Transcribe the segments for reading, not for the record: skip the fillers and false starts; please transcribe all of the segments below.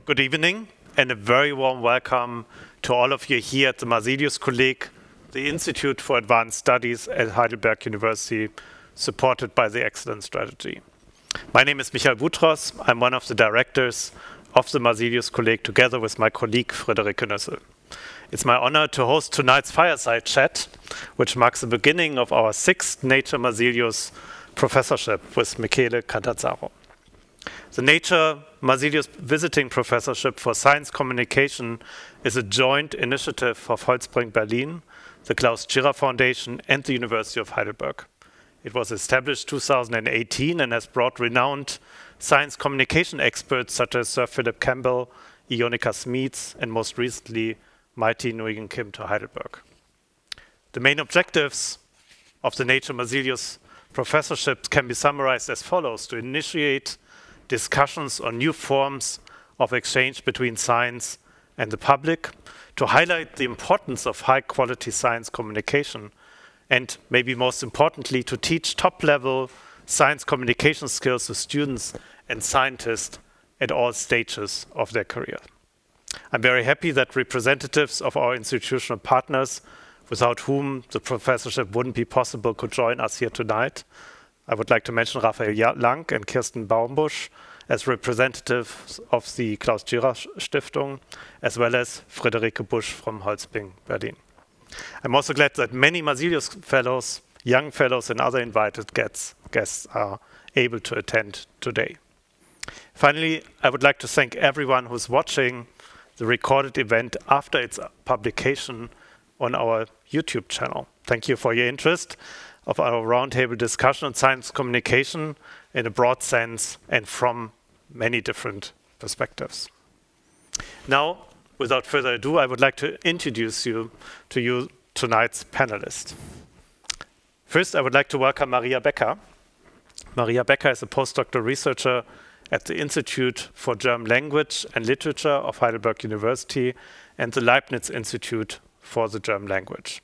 Good evening and a very warm welcome to all of you here at the Marsilius-Kolleg, the Institute for Advanced Studies at Heidelberg University, supported by the Excellence Strategy. My name is Michael Boutros. I'm one of the directors of the Marsilius-Kolleg together with my colleague Friederike Nüssel. It's my honor to host tonight's Fireside chat, which marks the beginning of our 6th Nature Marsilius Professorship with Michele Catanzaro. The Nature Marsilius Visiting Professorship for Science Communication is a joint initiative of Holzbrinck Berlin, the Klaus Tschira Foundation, and the University of Heidelberg. It was established 2018 and has brought renowned science communication experts such as Sir Philip Campbell, Ionica Smeets, and most recently, Mighty Nguyen Kim to Heidelberg. The main objectives of the Nature Marsilius Professorship can be summarized as follows: to initiate discussions on new forms of exchange between science and the public, to highlight the importance of high-quality science communication, and maybe most importantly, to teach top-level science communication skills to students and scientists at all stages of their career. I'm very happy that representatives of our institutional partners, without whom the professorship wouldn't be possible, could join us here tonight. I would like to mention Raphael Lang and Kirsten Baumbusch as representatives of the Klaus Tschira Stiftung, as well as Friederike Busch from Holzbrinck Berlin. I'm also glad that many Marsilius fellows, young fellows, and other invited guests are able to attend today. Finally, I would like to thank everyone who's watching the recorded event after its publication on our YouTube channel. Thank you for your interest of our roundtable discussion on science communication in a broad sense and from many different perspectives. Now, without further ado, I would like to introduce you to tonight's panelists. First, I would like to welcome Maria Becker. Maria Becker is a postdoctoral researcher at the Institute for German Language and Literature of Heidelberg University and the Leibniz Institute for the German Language.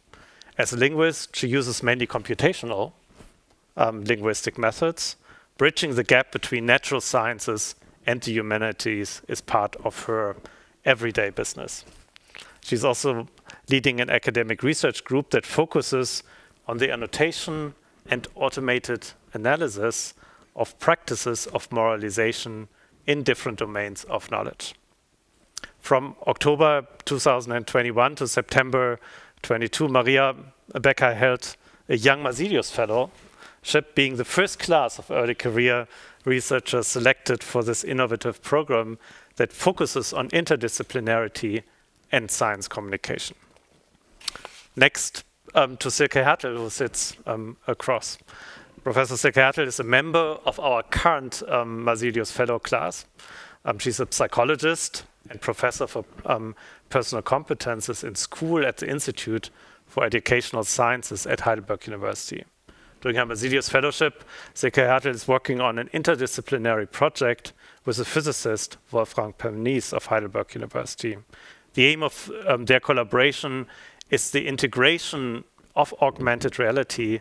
As a linguist, she uses mainly computational linguistic methods. Bridging the gap between natural sciences and the humanities is part of her everyday business. She's also leading an academic research group that focuses on the annotation and automated analysis of practices of moralization in different domains of knowledge. From October 2021 to September 22, Maria Becker held a Young Marsilius Fellowship, being the first class of early career researchers selected for this innovative program that focuses on interdisciplinarity and science communication. Next to Silke Hertel, who sits across. Professor Silke Hertel is a member of our current Marsilius Fellow class. She's a psychologist and professor for personal competences in school at the Institute for Educational Sciences at Heidelberg University. During her Marsilius Fellowship, Silke Hertel is working on an interdisciplinary project with the physicist Wolfgang Pernice of Heidelberg University. The aim of their collaboration is the integration of augmented reality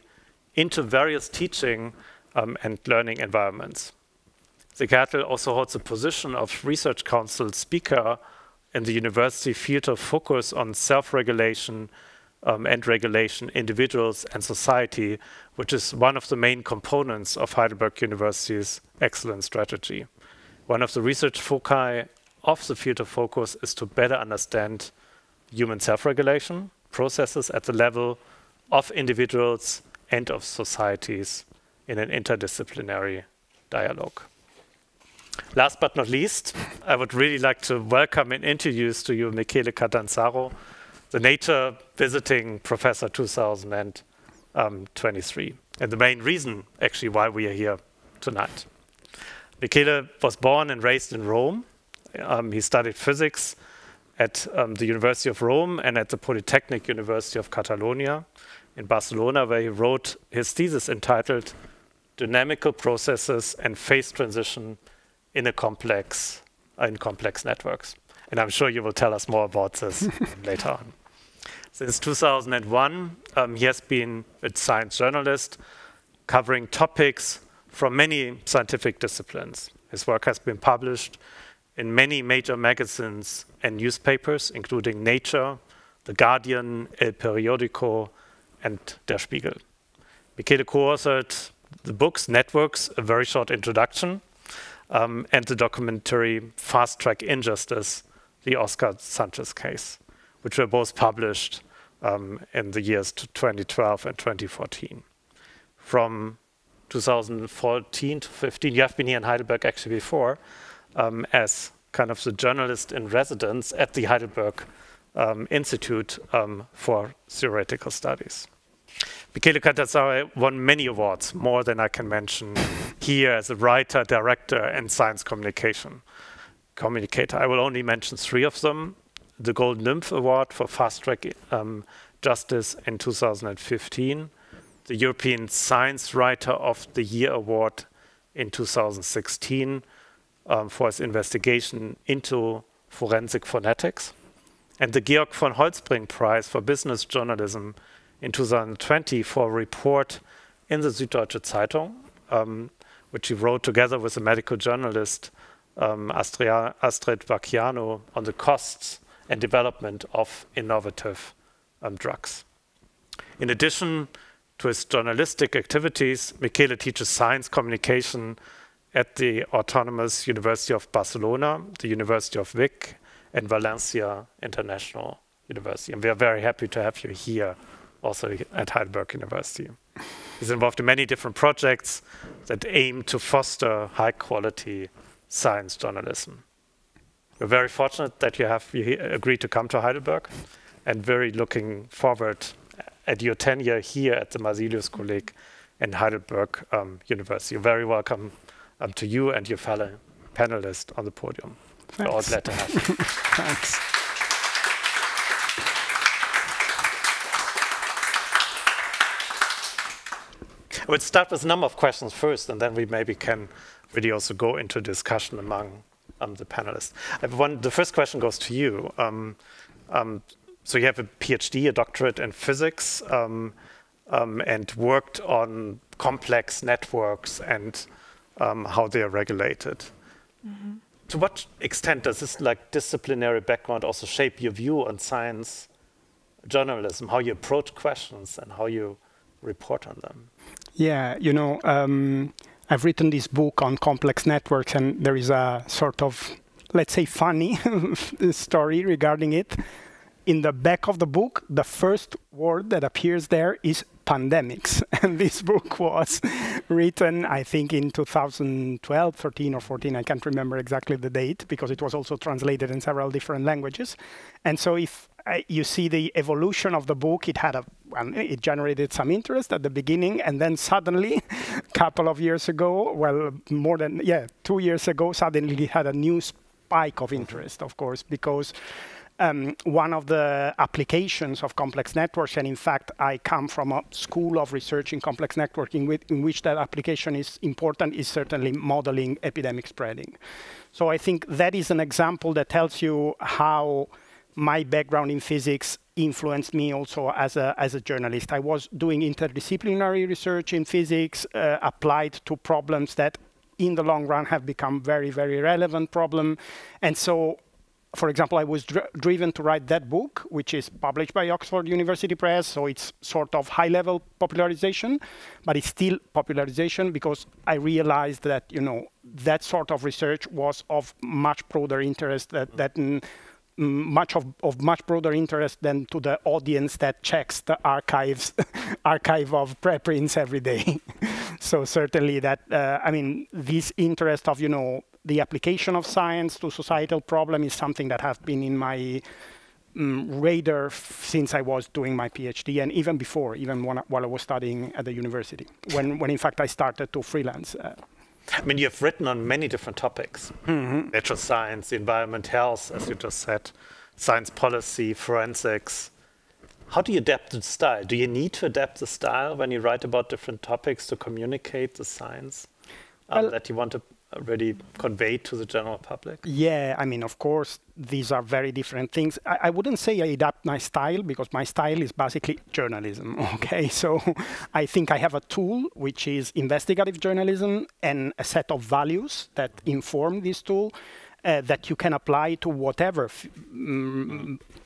into various teaching and learning environments. Silke Hertel also holds the position of Research Council Speaker in the university field of focus on self-regulation and regulation, individuals and society, which is one of the main components of Heidelberg University's Excellence Strategy. One of the research foci of the field of focus is to better understand human self-regulation processes at the level of individuals and of societies in an interdisciplinary dialogue. Last but not least, I would really like to welcome and introduce to you Michele Catanzaro, the Nature Visiting Professor 2023, and the main reason actually why we are here tonight. Michele was born and raised in Rome. He studied physics at the University of Rome and at the Polytechnic University of Catalonia in Barcelona, where he wrote his thesis entitled Dynamical Processes and Phase Transition in Complex Networks. And I'm sure you will tell us more about this later on. Since 2001, he has been a science journalist covering topics from many scientific disciplines. His work has been published in many major magazines and newspapers, including Nature, The Guardian, El Periodico, and Der Spiegel. Michele co-authored the Buchs Networks, a very short introduction, and the documentary Fast Track Injustice, the Oscar Sanchez case, which were both published in the years 2012 and 2014. From 2014 to 15, you have been here in Heidelberg actually before, as kind of the journalist in residence at the Heidelberg Institute for Theoretical Studies. Michele Catanzaro won many awards, more than I can mention here as a writer, director, and science communicator. I will only mention 3 of them. The Golden Nymph Award for Fast Track Justice in 2015, the European Science Writer of the Year Award in 2016 for his investigation into forensic phonetics, and the Georg von Holtzbring Prize for Business Journalism in 2020 for a report in the Süddeutsche Zeitung, which he wrote together with a medical journalist, Astrid Vacchiano, on the costs and development of innovative drugs. In addition to his journalistic activities, Michele teaches science communication at the Autonomous University of Barcelona, the University of Vic, and Valencia International University. And we are very happy to have you here also at Heidelberg University. He's involved in many different projects that aim to foster high-quality science journalism. We're very fortunate that you have agreed to come to Heidelberg, and very looking forward at your tenure here at the Marsilius-Kolleg and Heidelberg University. You're very welcome to you and your fellow panelists on the podium. Thanks. We're all glad to have you. Thanks. We'll start with a number of questions first, and then we maybe can really also go into discussion among the panelists. The first question goes to you. So you have a PhD, a doctorate in physics, and worked on complex networks and how they are regulated. Mm-hmm. To what extent does this disciplinary background also shape your view on science journalism, how you approach questions and how you report on them? Yeah, I've written this book on complex networks, and there is a sort of, let's say, funny story regarding it. In the back of the book, the first word that appears there is pandemics. And this book was written, I think, in 2012, 13 or 14. I can't remember exactly the date, because it was also translated in several different languages. And so if you see the evolution of the book, it generated some interest at the beginning, and then suddenly, a couple of years ago, well, more than 2 years ago, suddenly it had a new spike of interest, of course, because one of the applications of complex networks, and in fact, I come from a school of research in complex networking in which that application is important, is certainly modeling epidemic spreading. So I think that is an example that tells you how my background in physics influenced me also as a journalist. I was doing interdisciplinary research in physics, applied to problems that in the long run have become very, very relevant problem. And so, for example, I was driven to write that book, which is published by Oxford University Press. So it's sort of high-level popularization, but it's still popularization because I realized that, that sort of research was of much broader interest much broader interest than to the audience that checks the archive of preprints every day. So certainly that, this interest of, the application of science to societal problem is something that has been in my radar since I was doing my PhD, and even before, while I was studying at the university, when in fact I started to freelance. You've written on many different topics. Mm-hmm. Natural science, the environment, health, as you just said, science policy, forensics. How do you adapt the style? Do you need to adapt the style when you write about different topics to communicate the science that you want to really convey to the general public? Yeah, of course, these are very different things. I wouldn't say I adapt my style, because my style is basically journalism, okay? So I think I have a tool, which is investigative journalism, and a set of values that inform this tool. that you can apply to whatever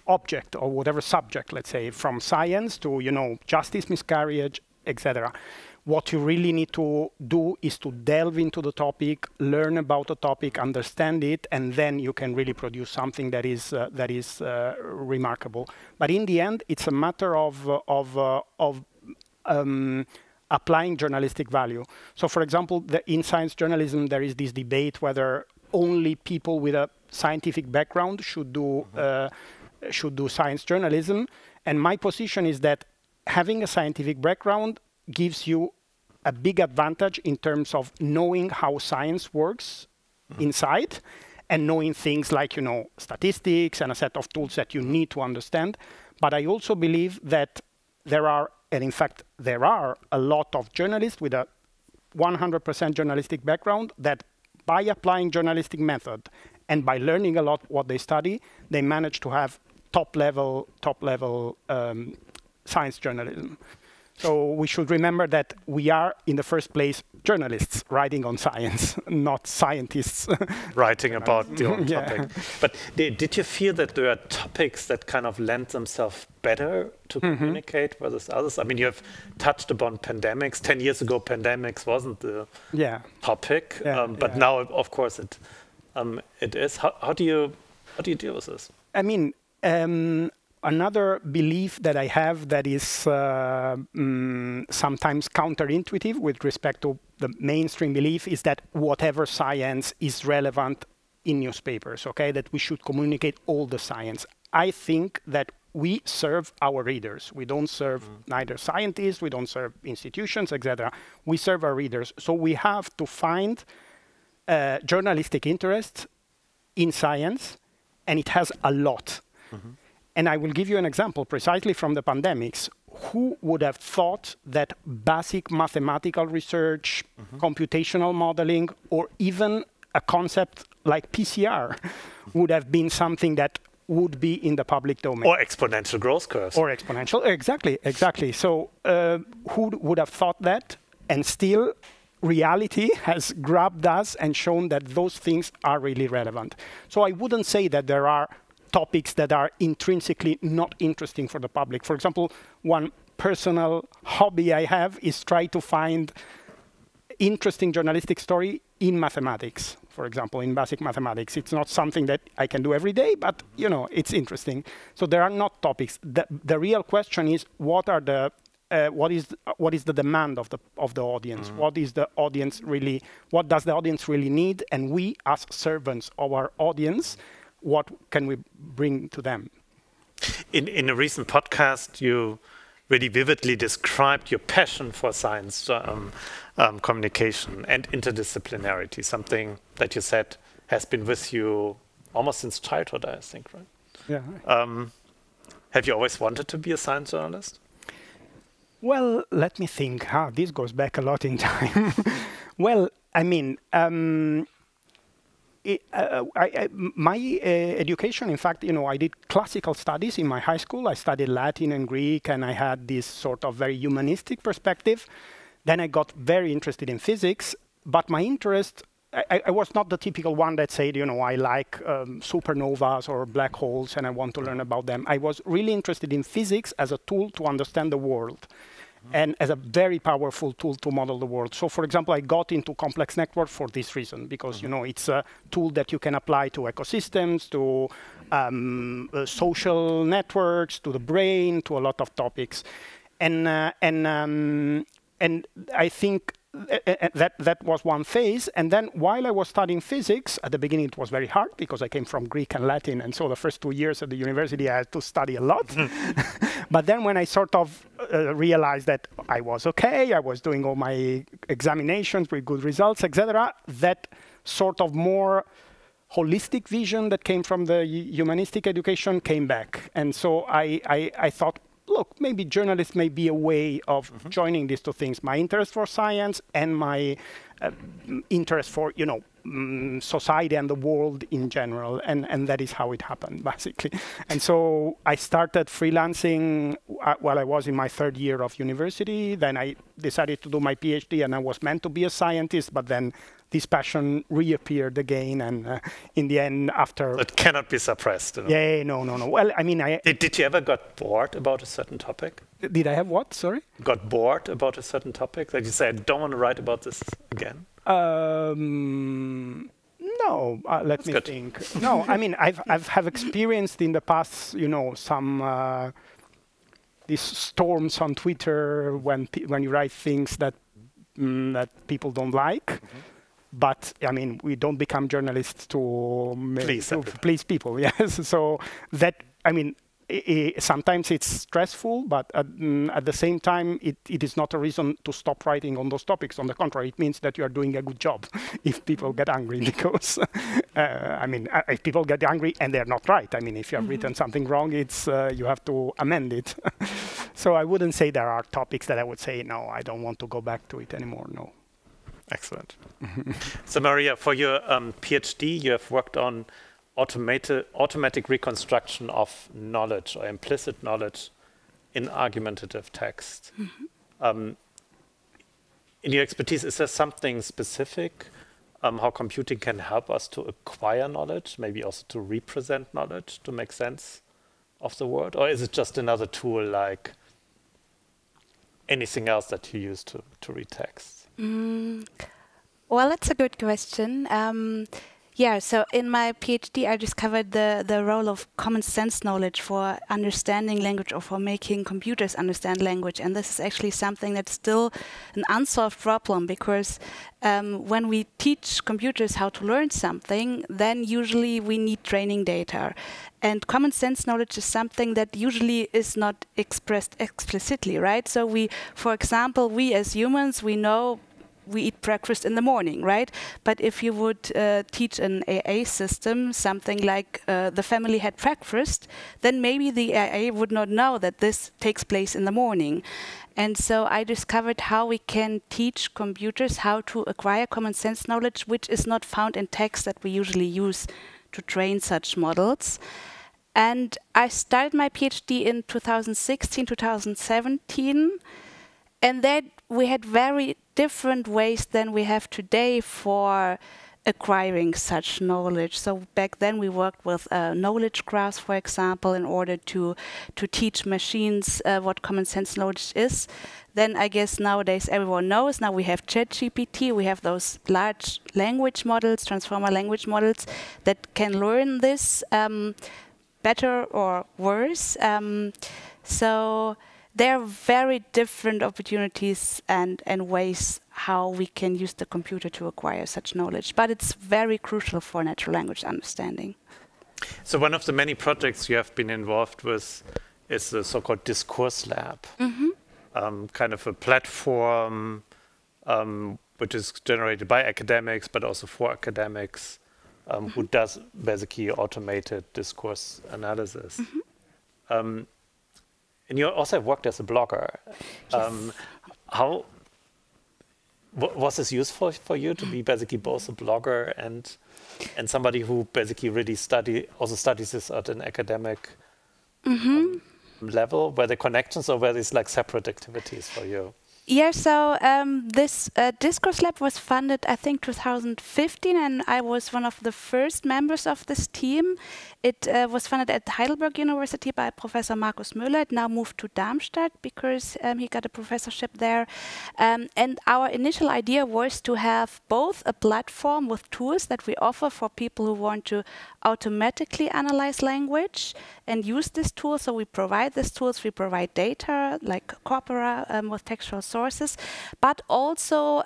object or whatever subject, let's say, from science to, justice, miscarriage, etc. What you really need to do is to delve into the topic, learn about the topic, understand it, and then you can really produce something that is remarkable. But in the end, it's a matter of applying journalistic value. So, for example, in science journalism, there is this debate whether only people with a scientific background should do science journalism. And my position is that having a scientific background gives you a big advantage in terms of knowing how science works inside and knowing things like, statistics and a set of tools that you need to understand. But I also believe that there are, and in fact, there are a lot of journalists with a 100% journalistic background that by applying journalistic method and by learning a lot what they study, they manage to have top level science journalism. So we should remember that we are, in the first place, journalists writing on science, not scientists. Writing about the own topic. But did you feel that there are topics that kind of lend themselves better to communicate versus others? I mean, you have touched upon pandemics. 10 years ago, pandemics wasn't the topic. But now, of course, it is. How do you deal with this? I mean, another belief that I have that is sometimes counterintuitive with respect to the mainstream belief is that whatever science is relevant in newspapers, that we should communicate all the science. I think that we serve our readers. We don't serve neither scientists, we don't serve institutions, etc. We serve our readers. So we have to find journalistic interest in science, and it has a lot. And I will give you an example precisely from the pandemics. Who would have thought that basic mathematical research, computational modeling, or even a concept like PCR would have been something that would be in the public domain? Or exponential growth curves. Or exponential, exactly. So who would have thought that? And still, reality has grabbed us and shown that those things are really relevant. So I wouldn't say that there are topics that are intrinsically not interesting for the public. For example, one personal hobby I have is try to find interesting journalistic story in mathematics, for example, in basic mathematics. It's not something that I can do every day, but it's interesting. So there are not topics. The real question is what is the demand of the audience? What does the audience really need? And we as servants of our audience, what can we bring to them? In a recent podcast, you really vividly described your passion for science communication and interdisciplinarity, something that you said has been with you almost since childhood, I think, right? Yeah. Have you always wanted to be a science journalist? Well, let me think. This goes back a lot in time. Well, I mean, my education, in fact, I did classical studies in my high school. I studied Latin and Greek, and I had this sort of very humanistic perspective. Then I got very interested in physics, but my interest, I was not the typical one that said, I like supernovas or black holes and I want to learn about them. I was really interested in physics as a tool to understand the world. And as a very powerful tool to model the world. So, for example, I got into complex networks for this reason, because it's a tool that you can apply to ecosystems, to social networks, to the brain, to a lot of topics. And I think that was one phase. And then while I was studying physics, at the beginning it was very hard because I came from Greek and Latin, and so the first 2 years at the university I had to study a lot. But then when I sort of realized that I was okay, I was doing all my examinations with good results, etc., that sort of more holistic vision that came from the humanistic education came back. And so I thought, look, maybe journalists may be a way of joining these two things, my interest for science and my interest for, society and the world in general, and that is how it happened, basically. And so I started freelancing while I was in my third year of university. Then I decided to do my PhD, and I was meant to be a scientist, but then this passion reappeared again, and in the end, after... It cannot be suppressed. You know? Yeah, no. Well, I mean, Did you ever got bored about a certain topic? Did I have what? Sorry? Got bored about a certain topic that you say, I don't want to write about this again? No, let me think. No, I mean, I've have experienced in the past, you know, some these storms on Twitter when you write things that that people don't like. Mm-hmm. But I mean, we don't become journalists to please people. Yes, so that I mean. Sometimes it's stressful, but at the same time, it is not a reason to stop writing on those topics. On the contrary, it means that you are doing a good job if people get angry, because, I mean, if people get angry and they're not right, I mean, if you have written something wrong, it's you have to amend it. So I wouldn't say there are topics that I would say, no, I don't want to go back to it anymore, no. Excellent. So Maria, for your PhD, you have worked on automatic reconstruction of knowledge or implicit knowledge in argumentative text. Mm-hmm. In your expertise, is there something specific how computing can help us to acquire knowledge, maybe also to represent knowledge, to make sense of the world? Or is it just another tool like anything else that you use to read text? Well, that's a good question. Yeah, so in my PhD, I discovered the role of common sense knowledge for understanding language or for making computers understand language. And this is actually something that's still an unsolved problem, because when we teach computers how to learn something, then usually we need training data. And common sense knowledge is something that usually is not expressed explicitly, right? So we, for example, we as humans, we know we eat breakfast in the morning, right? But if you would teach an AA system something like the family had breakfast, then maybe the AA would not know that this takes place in the morning. And so I discovered how we can teach computers how to acquire common sense knowledge, which is not found in text that we usually use to train such models. And I started my PhD in 2016, 2017, and then we had very different ways than we have today for acquiring such knowledge. So back then we worked with knowledge graphs, for example, in order to teach machines what common sense knowledge is. Then I guess nowadays everyone knows, now we have ChatGPT, we have those large language models, transformer language models, that can learn this better or worse. So there are very different opportunities and ways how we can use the computer to acquire such knowledge. But it's very crucial for natural language understanding. So one of the many projects you have been involved with is the so-called Discourse Lab, kind of a platform which is generated by academics, but also for academics, who does basically automated discourse analysis. And you also have worked as a blogger. Yes. How was this useful for you to be basically both a blogger and somebody who basically really studies this at an academic level? Were there connections, or were these like separate activities for you? Yeah, so this Discourse Lab was funded, I think, 2015, and I was one of the first members of this team. It was funded at Heidelberg University by Professor Markus Müller. It now moved to Darmstadt because he got a professorship there. And our initial idea was to have both a platform with tools that we offer for people who want to automatically analyze language and use this tool. So we provide these tools, we provide data like corpora with textual sources, but also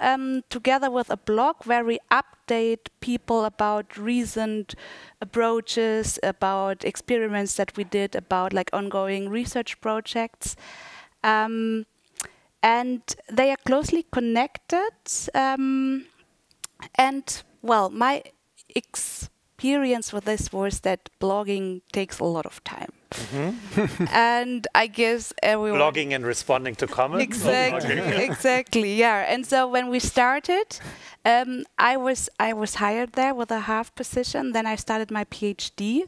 together with a blog where we update people about recent approaches, about experiments that we did, about like ongoing research projects. And they are closely connected. And well, my experience with this was that blogging takes a lot of time. And I guess everyone... Blogging and responding to comments? Exactly, yeah. And so when we started, I was hired there with a half position. Then I started my PhD.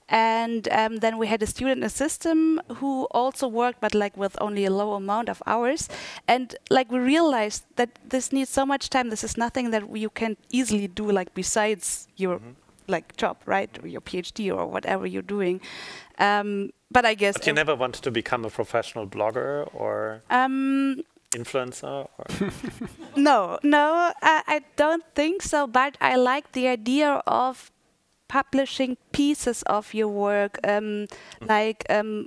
And then we had a student assistant who also worked, but like with only a low amount of hours. And like we realized that this needs so much time. This is nothing that you can easily do like besides your like job, right? Or your PhD or whatever you're doing. But I guess... But you never wanted to become a professional blogger or influencer? Or No, I don't think so. But I like the idea of publishing pieces of your work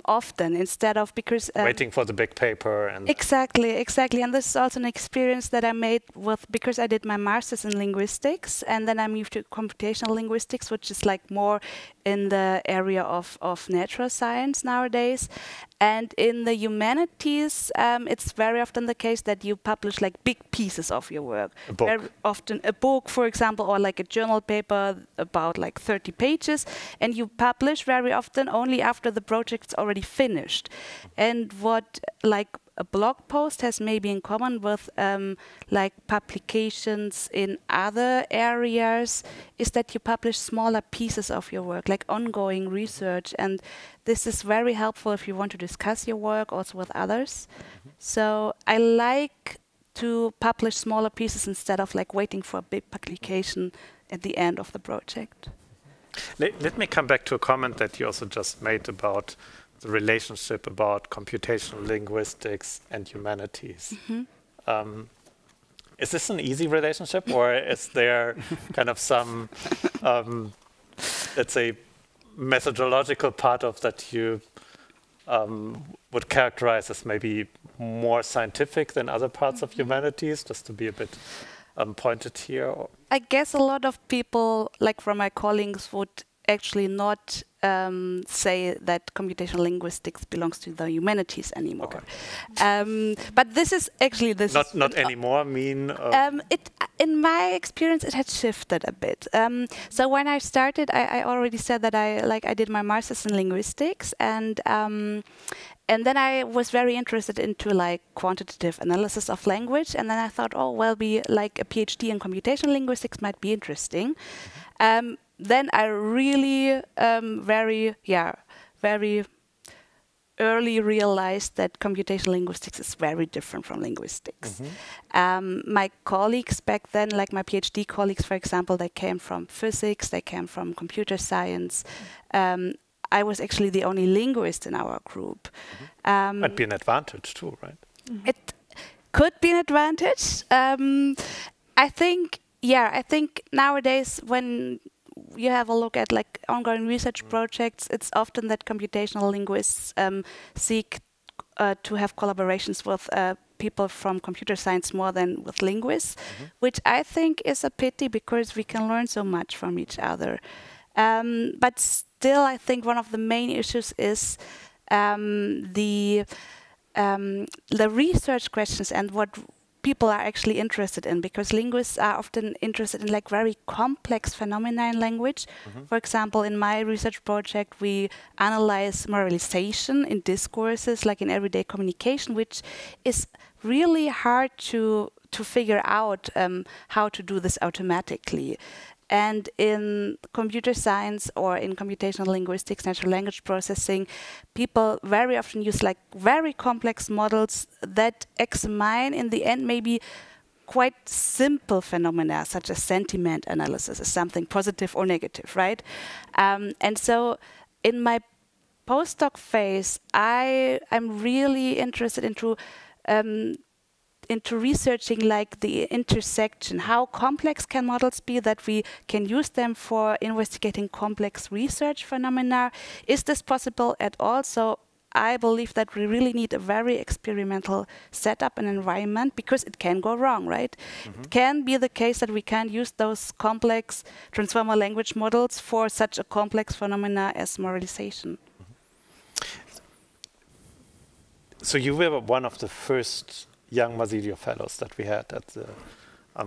often instead of because waiting for the big paper and exactly, and this is also an experience that I made with because I did my master's in linguistics and then I moved to computational linguistics, which is like more in the area of natural science nowadays. And in the humanities, it's very often the case that you publish like big pieces of your work. A book. Very often a book, for example, or like a journal paper about like 30 pages. And you publish very often only after the project's already finished. And what like a blog post has maybe in common with like publications in other areas is that you publish smaller pieces of your work, like ongoing research. And this is very helpful if you want to discuss your work also with others. So I like to publish smaller pieces instead of like waiting for a big publication at the end of the project. Let me come back to a comment that you also just made about the relationship about computational linguistics and humanities. Is this an easy relationship, or is there kind of some, let's say, methodological part of that you would characterize as maybe more scientific than other parts of humanities, just to be a bit pointed here? I guess a lot of people, like from my colleagues, would actually not say that computational linguistics belongs to the humanities anymore. Okay. But this is actually not anymore. In my experience, it had shifted a bit. So when I started, I already said that I did my master's in linguistics, and then I was very interested into like quantitative analysis of language, and then I thought, oh well, like a PhD in computational linguistics might be interesting. Then I really very early realized that computational linguistics is very different from linguistics. My colleagues back then, like my PhD colleagues, for example, they came from physics, they came from computer science. I was actually the only linguist in our group. Might be an advantage too, right? It could be an advantage. I think nowadays when you have a look at like ongoing research projects, it's often that computational linguists seek to have collaborations with people from computer science more than with linguists, which I think is a pity because we can learn so much from each other. But still, I think one of the main issues is the research questions and what people are actually interested in, because linguists are often interested in like very complex phenomena in language. For example, in my research project, we analyze moralization in discourses, like in everyday communication, which is really hard to figure out how to do this automatically. And in computer science or in computational linguistics, natural language processing, people very often use like very complex models that examine in the end maybe quite simple phenomena such as sentiment analysis as something positive or negative, right? And so in my postdoc phase, I'm really interested into researching like the intersection. How complex can models be that we can use them for investigating complex research phenomena? Is this possible at all? So I believe that we really need a very experimental setup and environment, because it can go wrong, right? It can be the case that we can't use those complex transformer language models for such a complex phenomena as moralization. So you were one of the first young Masilio fellows that we had at the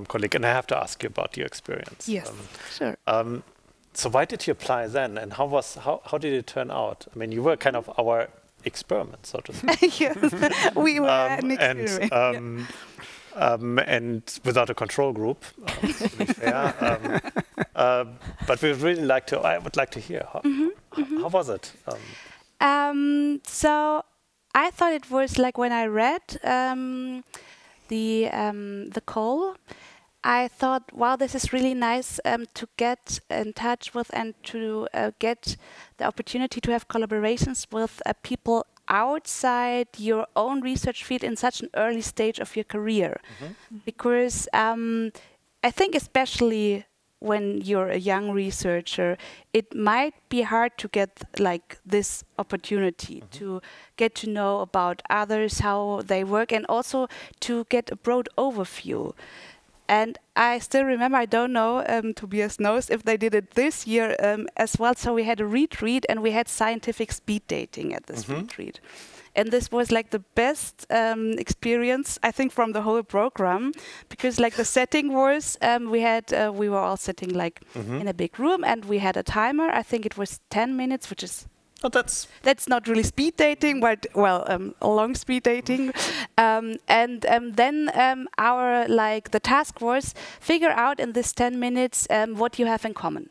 colleague, and I have to ask you about your experience. Yes, sure. So why did you apply then, and how did it turn out? I mean, you were kind of our experiment, so to speak. Yes, we were an experiment. And without a control group, to be fair. But we would really like to. I would like to hear how was it? So I thought it was like when I read the call, I thought, wow, this is really nice to get in touch with and to get the opportunity to have collaborations with people outside your own research field in such an early stage of your career. Because I think especially when you're a young researcher, it might be hard to get like this opportunity to get to know about others, how they work, and also to get a broad overview. And I still remember, I don't know, Tobias knows if they did it this year as well. So we had a retreat and we had scientific speed dating at this retreat. And this was like the best experience, I think, from the whole program, because like the setting was, we were all sitting like in a big room and we had a timer. I think it was 10 minutes, which is that's not really speed dating, but well, long speed dating. Then our the task was figure out in this 10 minutes what you have in common.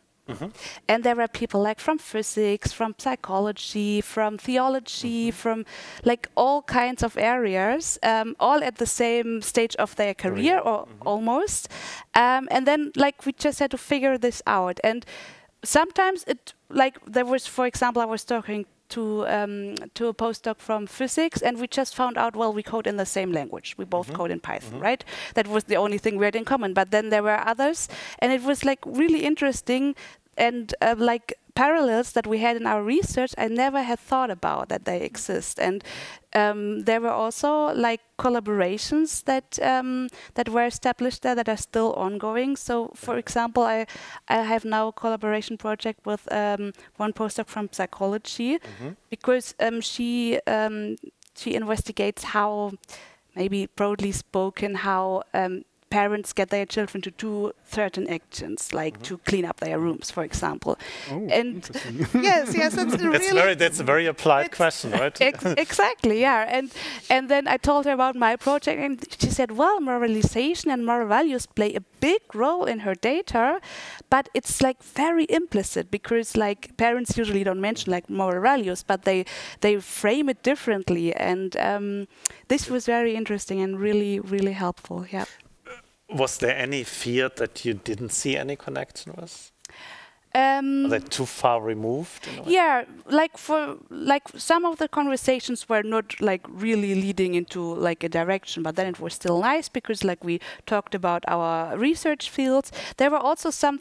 And there were people like from physics, from psychology, from theology, from like all kinds of areas, all at the same stage of their career or almost. And then like we just had to figure this out. And sometimes it there was, for example, I was talking to a postdoc from physics, and we just found out, well, we code in the same language. We both code in Python, right? That was the only thing we had in common. But then there were others, and it was like really interesting, and like parallels that we had in our research, I never had thought about that they exist. And there were also like collaborations that that were established there that are still ongoing. So, for example, I have now a collaboration project with one postdoc from psychology, because she investigates how, maybe broadly spoken, how parents get their children to do certain actions, like to clean up their rooms, for example. Oh, and yes, that's a very applied question, right? Exactly, yeah. And then I told her about my project, and she said, well, moralization and moral values play a big role in her data, but it's like very implicit, because like parents usually don't mention like moral values, but they frame it differently. And this was very interesting and really, really helpful. Yeah. Was there any field that you didn't see any connection with? Are they too far removed? Yeah, like some of the conversations were not like really leading into like a direction, but then it was still nice because like we talked about our research fields. There were also some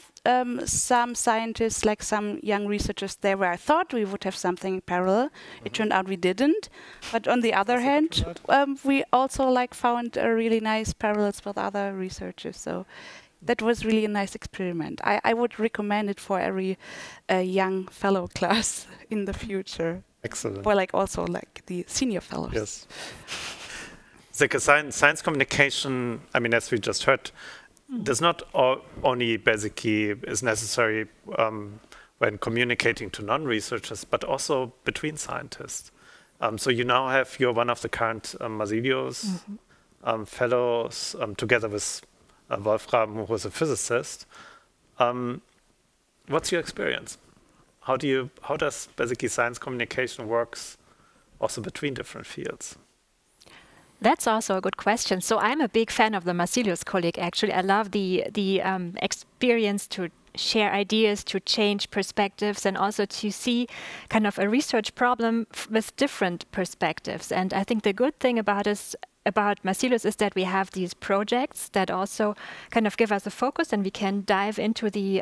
scientists, like some young researchers there where I thought we would have something parallel. It turned out we didn't. But on the other hand, we also like found really nice parallels with other researchers. So that was really a nice experiment. I would recommend it for every young fellow class in the future. Excellent. Or like also like the senior fellows. Yes. Silke, science communication, I mean, as we just heard, does not only basically is necessary when communicating to non-researchers, but also between scientists. So you now you're one of the current Masilios fellows, together with Wolfram, who was a physicist. What's your experience? How does basically science communication works also between different fields? That's also a good question. So I'm a big fan of the Masilius colleague, actually. I love the experience to share ideas, to change perspectives, and also to see kind of a research problem with different perspectives. And I think the good thing about Masilius is that we have these projects that also kind of give us a focus, and we can dive into the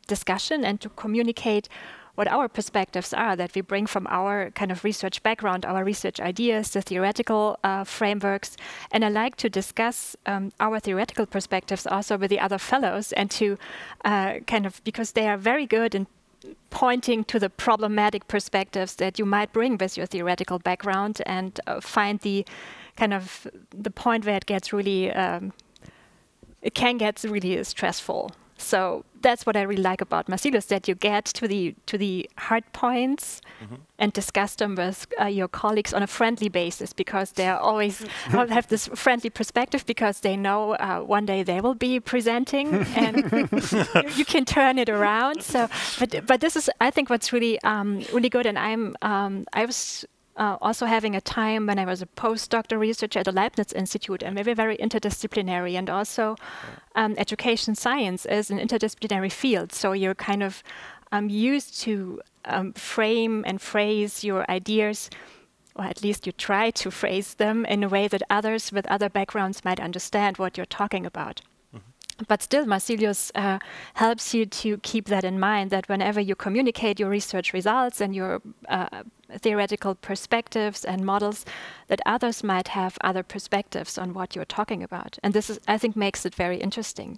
discussion and to communicate what our perspectives are that we bring from our kind of research background, our research ideas, the theoretical frameworks. And I like to discuss our theoretical perspectives also with the other fellows, and to kind of, because they are very good in pointing to the problematic perspectives that you might bring with your theoretical background, and find the kind of the point where it gets really, it can get really stressful. So that's what I really like about Marsilius, that you get to the hard points and discuss them with your colleagues on a friendly basis, because they always have this friendly perspective, because they know one day they will be presenting and you can turn it around. So, but this is, I think, what's really really good. And I was also having a time when I was a postdoctoral researcher at the Leibniz Institute, and we were very interdisciplinary, and also education science is an interdisciplinary field. So you're kind of used to frame and phrase your ideas, or at least you try to phrase them in a way that others with other backgrounds might understand what you're talking about. But still, Marsilius helps you to keep that in mind, that whenever you communicate your research results and your theoretical perspectives and models, that others might have other perspectives on what you're talking about. And this is, I think, makes it very interesting.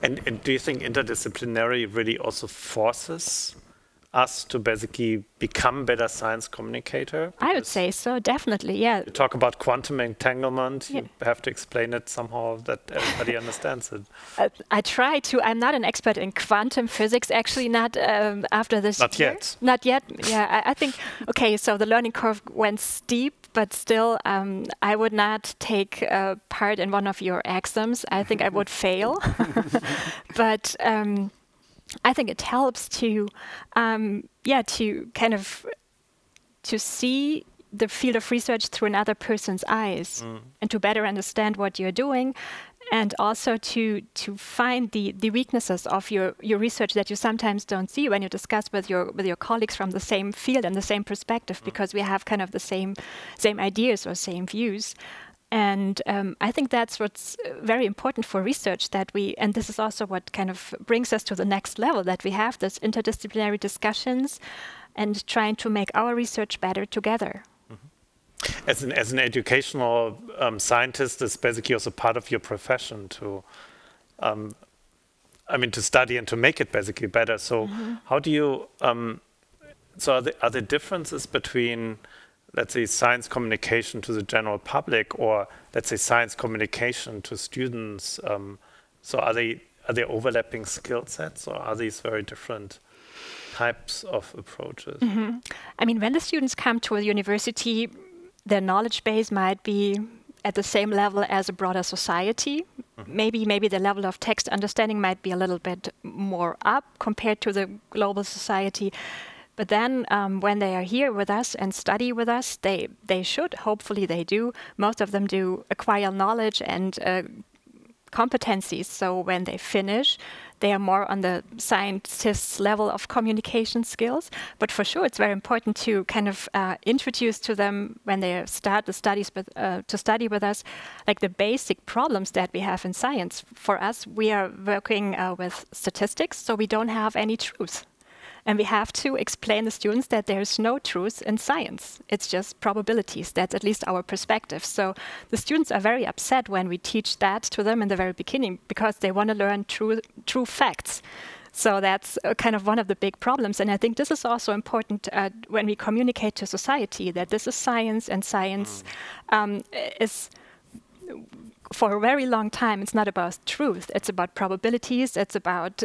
And do you think interdisciplinary really also forces us to basically become better science communicator? I would say so, definitely, yeah. You talk about quantum entanglement, you have to explain it somehow that everybody understands it. I try to. I'm not an expert in quantum physics, actually, not after this Not year. yet. Not yet, yeah. I think, okay, so the learning curve went steep, but still, I would not take part in one of your exams. I think I would fail. But I think it helps to, to kind of to see the field of research through another person's eyes, and to better understand what you're doing, and also to find the weaknesses of your research that you sometimes don't see when you discuss with your colleagues from the same field and the same perspective, because we have kind of the same ideas or same views. And I think that's what's very important for research, that and this is also what kind of brings us to the next level, that we have this interdisciplinary discussions and trying to make our research better together. As an educational scientist, it's basically also part of your profession to, to study and to make it basically better. So how do you, so are there differences between, let's say, science communication to the general public, or let's say science communication to students? So are there overlapping skill sets, or are these very different types of approaches? I mean, when the students come to a university, their knowledge base might be at the same level as a broader society. Maybe the level of text understanding might be a little bit more up compared to the global society. But then when they are here with us and study with us, they should, hopefully they do, most of them do acquire knowledge and competencies. So when they finish, they are more on the scientist's level of communication skills. But for sure, it's very important to kind of introduce to them, when they start the studies to study with us, like the basic problems that we have in science. For us, we are working with statistics, so we don't have any truth. And we have to explain to the students that there's no truth in science. It's just probabilities. That's at least our perspective. So the students are very upset when we teach that to them in the very beginning, because they want to learn true facts. So that's kind of one of the big problems. And I think this is also important when we communicate to society, that this is science, and science is, for a very long time, it's not about truth. It's about probabilities. It's about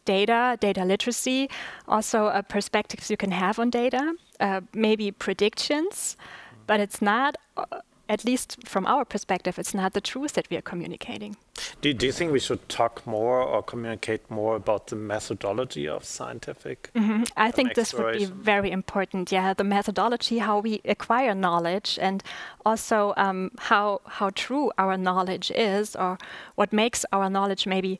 data literacy, also perspectives you can have on data, maybe predictions, but it's not, at least from our perspective, it's not the truth that we are communicating. Do you think we should talk more or communicate more about the methodology of scientific I think this would be very important, the methodology, how we acquire knowledge, and also how true our knowledge is, or what makes our knowledge maybe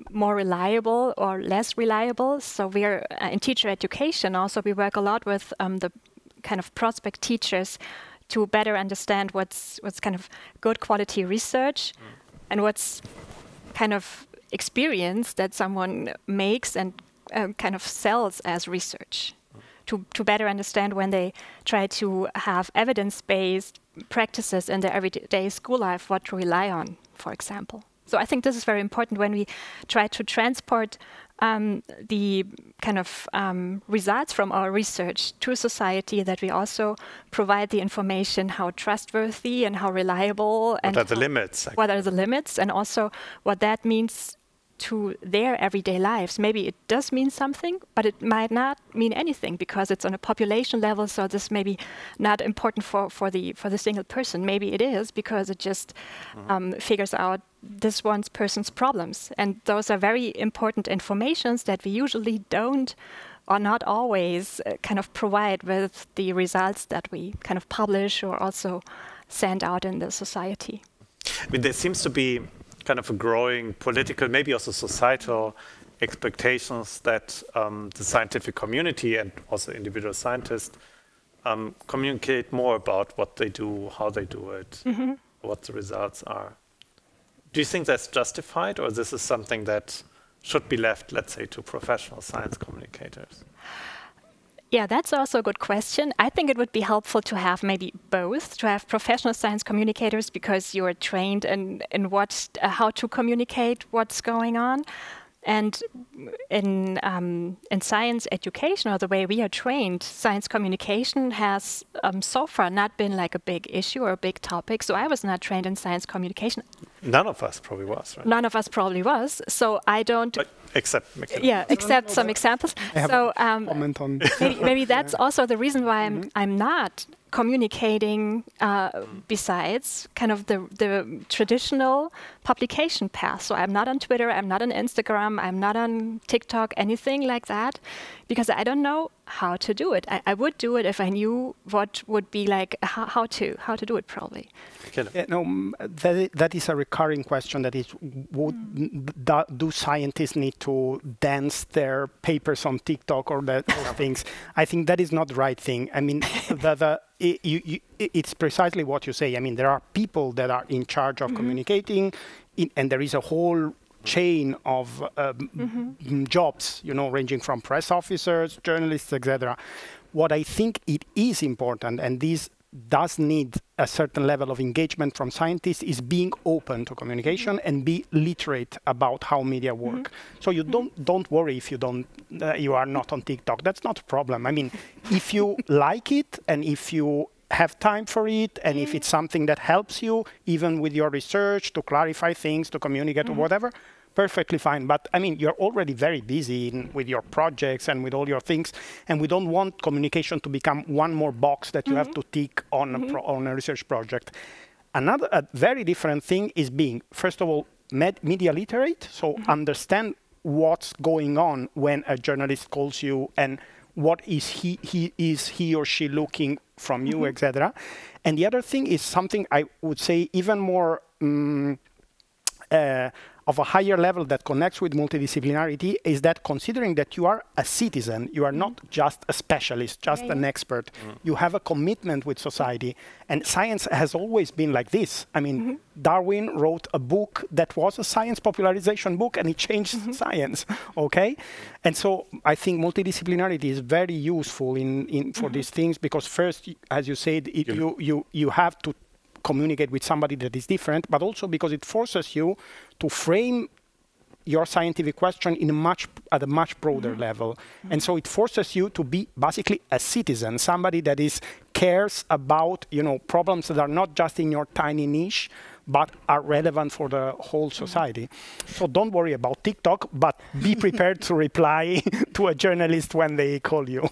more reliable or less reliable. So we're in teacher education also, we work a lot with the kind of prospect teachers to better understand what's kind of good quality research and what's kind of experience that someone makes and kind of sells as research. To better understand when they try to have evidence-based practices in their everyday school life, what to rely on, for example. So I think this is very important when we try to transport the kind of results from our research to society, that we also provide the information how trustworthy and how reliable, and what are the limits? What are the limits, and also what that means to their everyday lives, maybe it does mean something, but it might not mean anything because it's on a population level. So this may be not important for the single person. Maybe it is because it just figures out this one person's problems, and those are very important informations that we usually don't or not always kind of provide with the results that we kind of publish or also send out in the society. I mean, there seems to be kind of a growing political, maybe also societal expectations that the scientific community and also individual scientists communicate more about what they do, how they do it, what the results are. Do you think that's justified, or this is something that should be left, let's say, to professional science communicators? Yeah, that's also a good question. I think it would be helpful to have maybe both, to have professional science communicators because you're trained in how to communicate what's going on. And in science education, or the way we are trained, science communication has so far not been like a big issue or a big topic. So I was not trained in science communication. None of us probably was, right? None of us probably was. So I don't... Except Michele. Yeah, except some examples. So comment on maybe that's also the reason why I'm not communicating besides kind of the traditional publication path. So I'm not on Twitter, I'm not on Instagram, I'm not on TikTok, anything like that, because I don't know how to do it. I would do it if I knew what would be like, how to do it probably. Yeah, no, that is a recurring question. That is, do scientists need to dance their papers on TikTok or those things? I think that is not the right thing. I mean, it's precisely what you say. I mean, there are people that are in charge of communicating, and there is a whole chain of jobs, you know, ranging from press officers, journalists, etc. What I think it is important, and this does need a certain level of engagement from scientists, is being open to communication and be literate about how media work. So you don't worry if you are not on TikTok. That's not a problem. I mean, if you like it and if you have time for it, and if it's something that helps you, even with your research, to clarify things, to communicate or whatever, perfectly fine. But I mean, you're already very busy with your projects and with all your things, and we don't want communication to become one more box that you have to tick on a research project. A very different thing is being, first of all, media literate, so understand what's going on when a journalist calls you and what is he or she looking from you, etc. And the other thing is something I would say even more of a higher level that connects with multidisciplinarity, is that considering that you are a citizen, you are not just a specialist, just an expert. You have a commitment with society. And science has always been like this. I mean, Darwin wrote a book that was a science popularization book, and it changed science, okay? And so I think multidisciplinarity is very useful for these things, because first, as you said, you have to communicate with somebody that is different, but also because it forces you to frame your scientific question at a much broader level. And so it forces you to be basically a citizen, somebody that cares about, you know, problems that are not just in your tiny niche, but are relevant for the whole society. So don't worry about TikTok, but be prepared to reply to a journalist when they call you.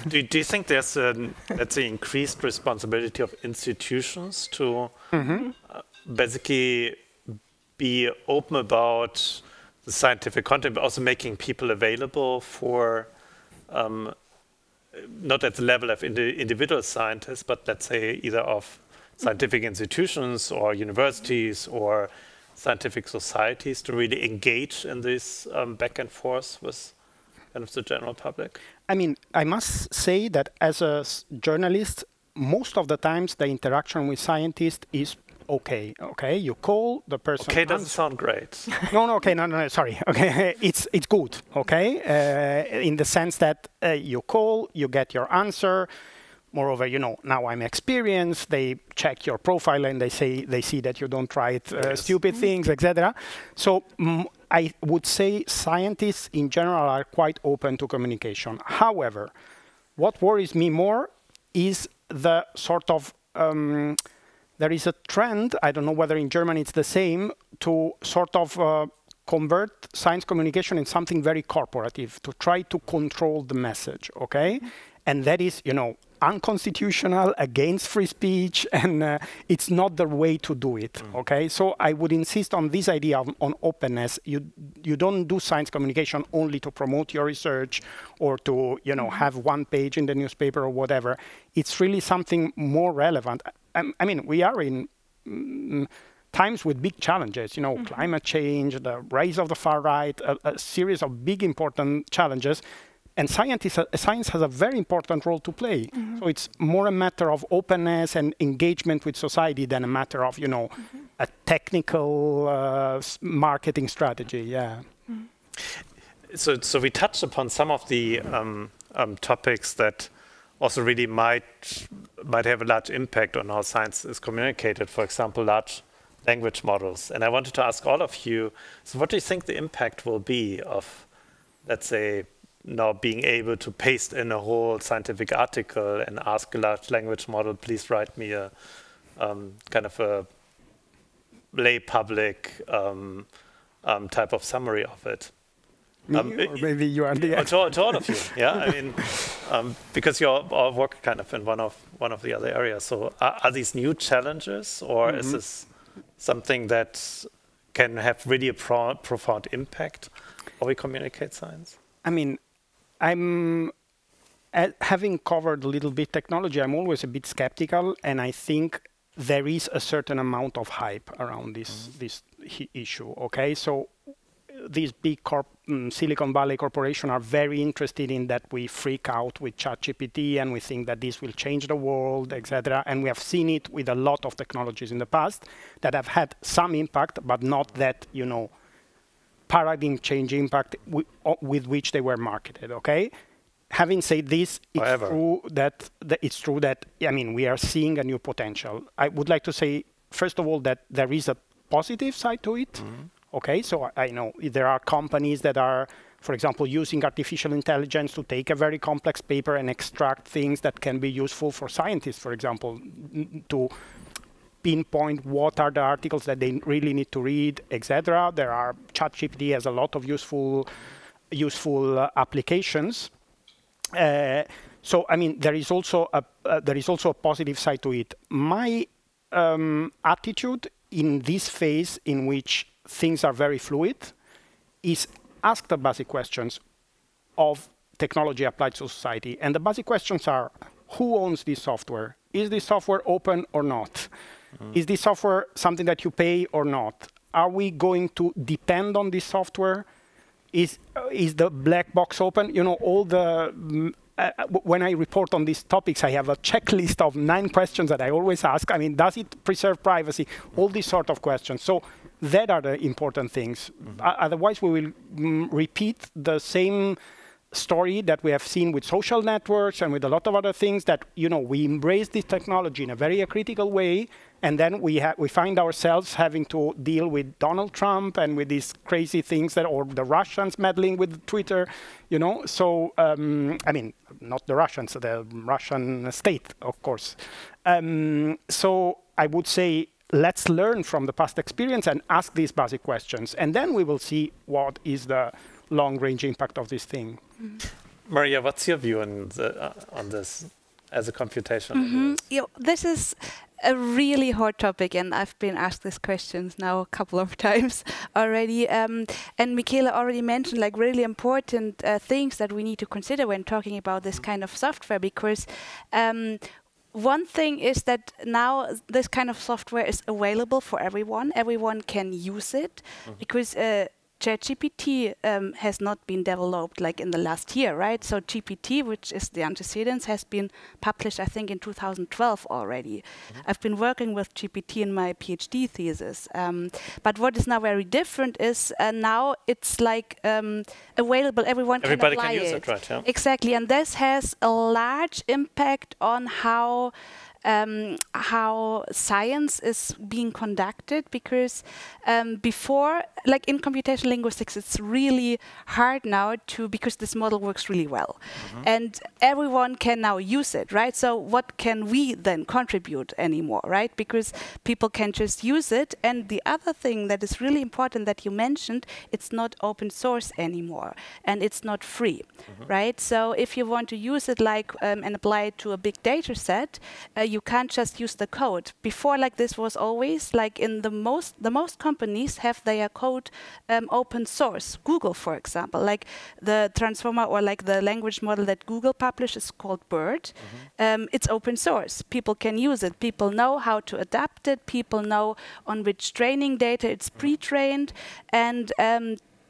Do you think there's let's say, increased responsibility of institutions to basically be open about the scientific content, but also making people available for, not at the level of individual scientists, but let's say either of scientific institutions or universities or scientific societies to really engage in this back and forth with kind of the general public? I mean, I must say that as a journalist, most of the times the interaction with scientists is okay. You call the person. Okay, doesn't sound great. No, sorry. Okay, it's good. Okay, in the sense that you call, you get your answer. Moreover, you know, now I'm experienced. They check your profile and they see that you don't write stupid things, etc. So I would say scientists in general are quite open to communication. However, what worries me more is the sort of there is a trend. I don't know whether in Germany it's the same, to sort of convert science communication in something very corporative, to try to control the message, okay? And that is, you know, unconstitutional, against free speech, and it's not the way to do it, okay? So I would insist on this idea on openness. You don't do science communication only to promote your research or to, you know, have one page in the newspaper or whatever. It's really something more relevant. I mean, we are in times with big challenges, you know, climate change, the rise of the far right, a series of big important challenges. And science has a very important role to play. So it's more a matter of openness and engagement with society than a matter of, you know, a technical marketing strategy. Yeah. So we touched upon some of the topics that also really might have a large impact on how science is communicated. For example, large language models. And I wanted to ask all of you, so what do you think the impact will be of, let's say, now being able to paste in a whole scientific article and ask a large language model, please write me a kind of a lay public type of summary of it. Or maybe you are the to all of you, yeah. I mean, because you all work kind of in one of the other areas. So are these new challenges, or is this something that can have really a profound impact how we communicate science? I mean, having covered a little bit technology, I'm always a bit skeptical, and I think there is a certain amount of hype around this issue. Okay, so these big Silicon Valley corporations are very interested in that we freak out with ChatGPT, and we think that this will change the world, etc. And we have seen it with a lot of technologies in the past that have had some impact, but not that, you know, paradigm change impact with which they were marketed, okay? Having said this, it's true that I mean, we are seeing a new potential. I would like to say, first of all, that there is a positive side to it, okay? So I know there are companies that are, for example, using artificial intelligence to take a very complex paper and extract things that can be useful for scientists, for example, to pinpoint what are the articles that they really need to read, etc. There are ChatGPT has a lot of useful applications. So I mean, there is also a positive side to it. My attitude in this phase in which things are very fluid is ask the basic questions of technology applied to society, and the basic questions are: who owns this software? Is this software open or not? Is this software something that you pay or not? Are we going to depend on this software? Is the black box open? You know, all the when I report on these topics, I have a checklist of 9 questions that I always ask. I mean, does it preserve privacy? All these sort of questions. So that are the important things. Otherwise, we will repeat the same story that we have seen with social networks and with a lot of other things, that, you know, we embrace this technology in a very critical way, and then we find ourselves having to deal with Donald Trump and with these crazy things that, or the Russians meddling with Twitter, you know. So I mean, not the Russians, the Russian state, of course. So I would say, let's learn from the past experience and ask these basic questions, and then we will see what is the long-range impact of this thing. Maria, what's your view on this as a computational? This is a really hard topic, and I've been asked these questions now a couple of times already. And Michele already mentioned like really important things that we need to consider when talking about this kind of software, because one thing is that now this kind of software is available for everyone. Everyone can use it, because ChatGPT has not been developed like in the last year, right? So GPT, which is the antecedent, has been published, I think, in 2012 already. I've been working with GPT in my PhD thesis. But what is now very different is now it's like available, everybody can use it, right? Yeah. Exactly, and this has a large impact on how how science is being conducted, because before, like in computational linguistics, it's really hard now because this model works really well. And everyone can now use it, right? So what can we then contribute anymore, right? Because people can just use it. And the other thing that is really important that you mentioned, it's not open source anymore, and it's not free, right? So if you want to use it like and apply it to a big data set, you can't just use the code. Before, like this was always like in the most companies have their code open source. Google, for example, like the transformer or like the language model that Google publishes is called BERT. It's open source. People can use it. People know how to adapt it. People know on which training data it's pre-trained, and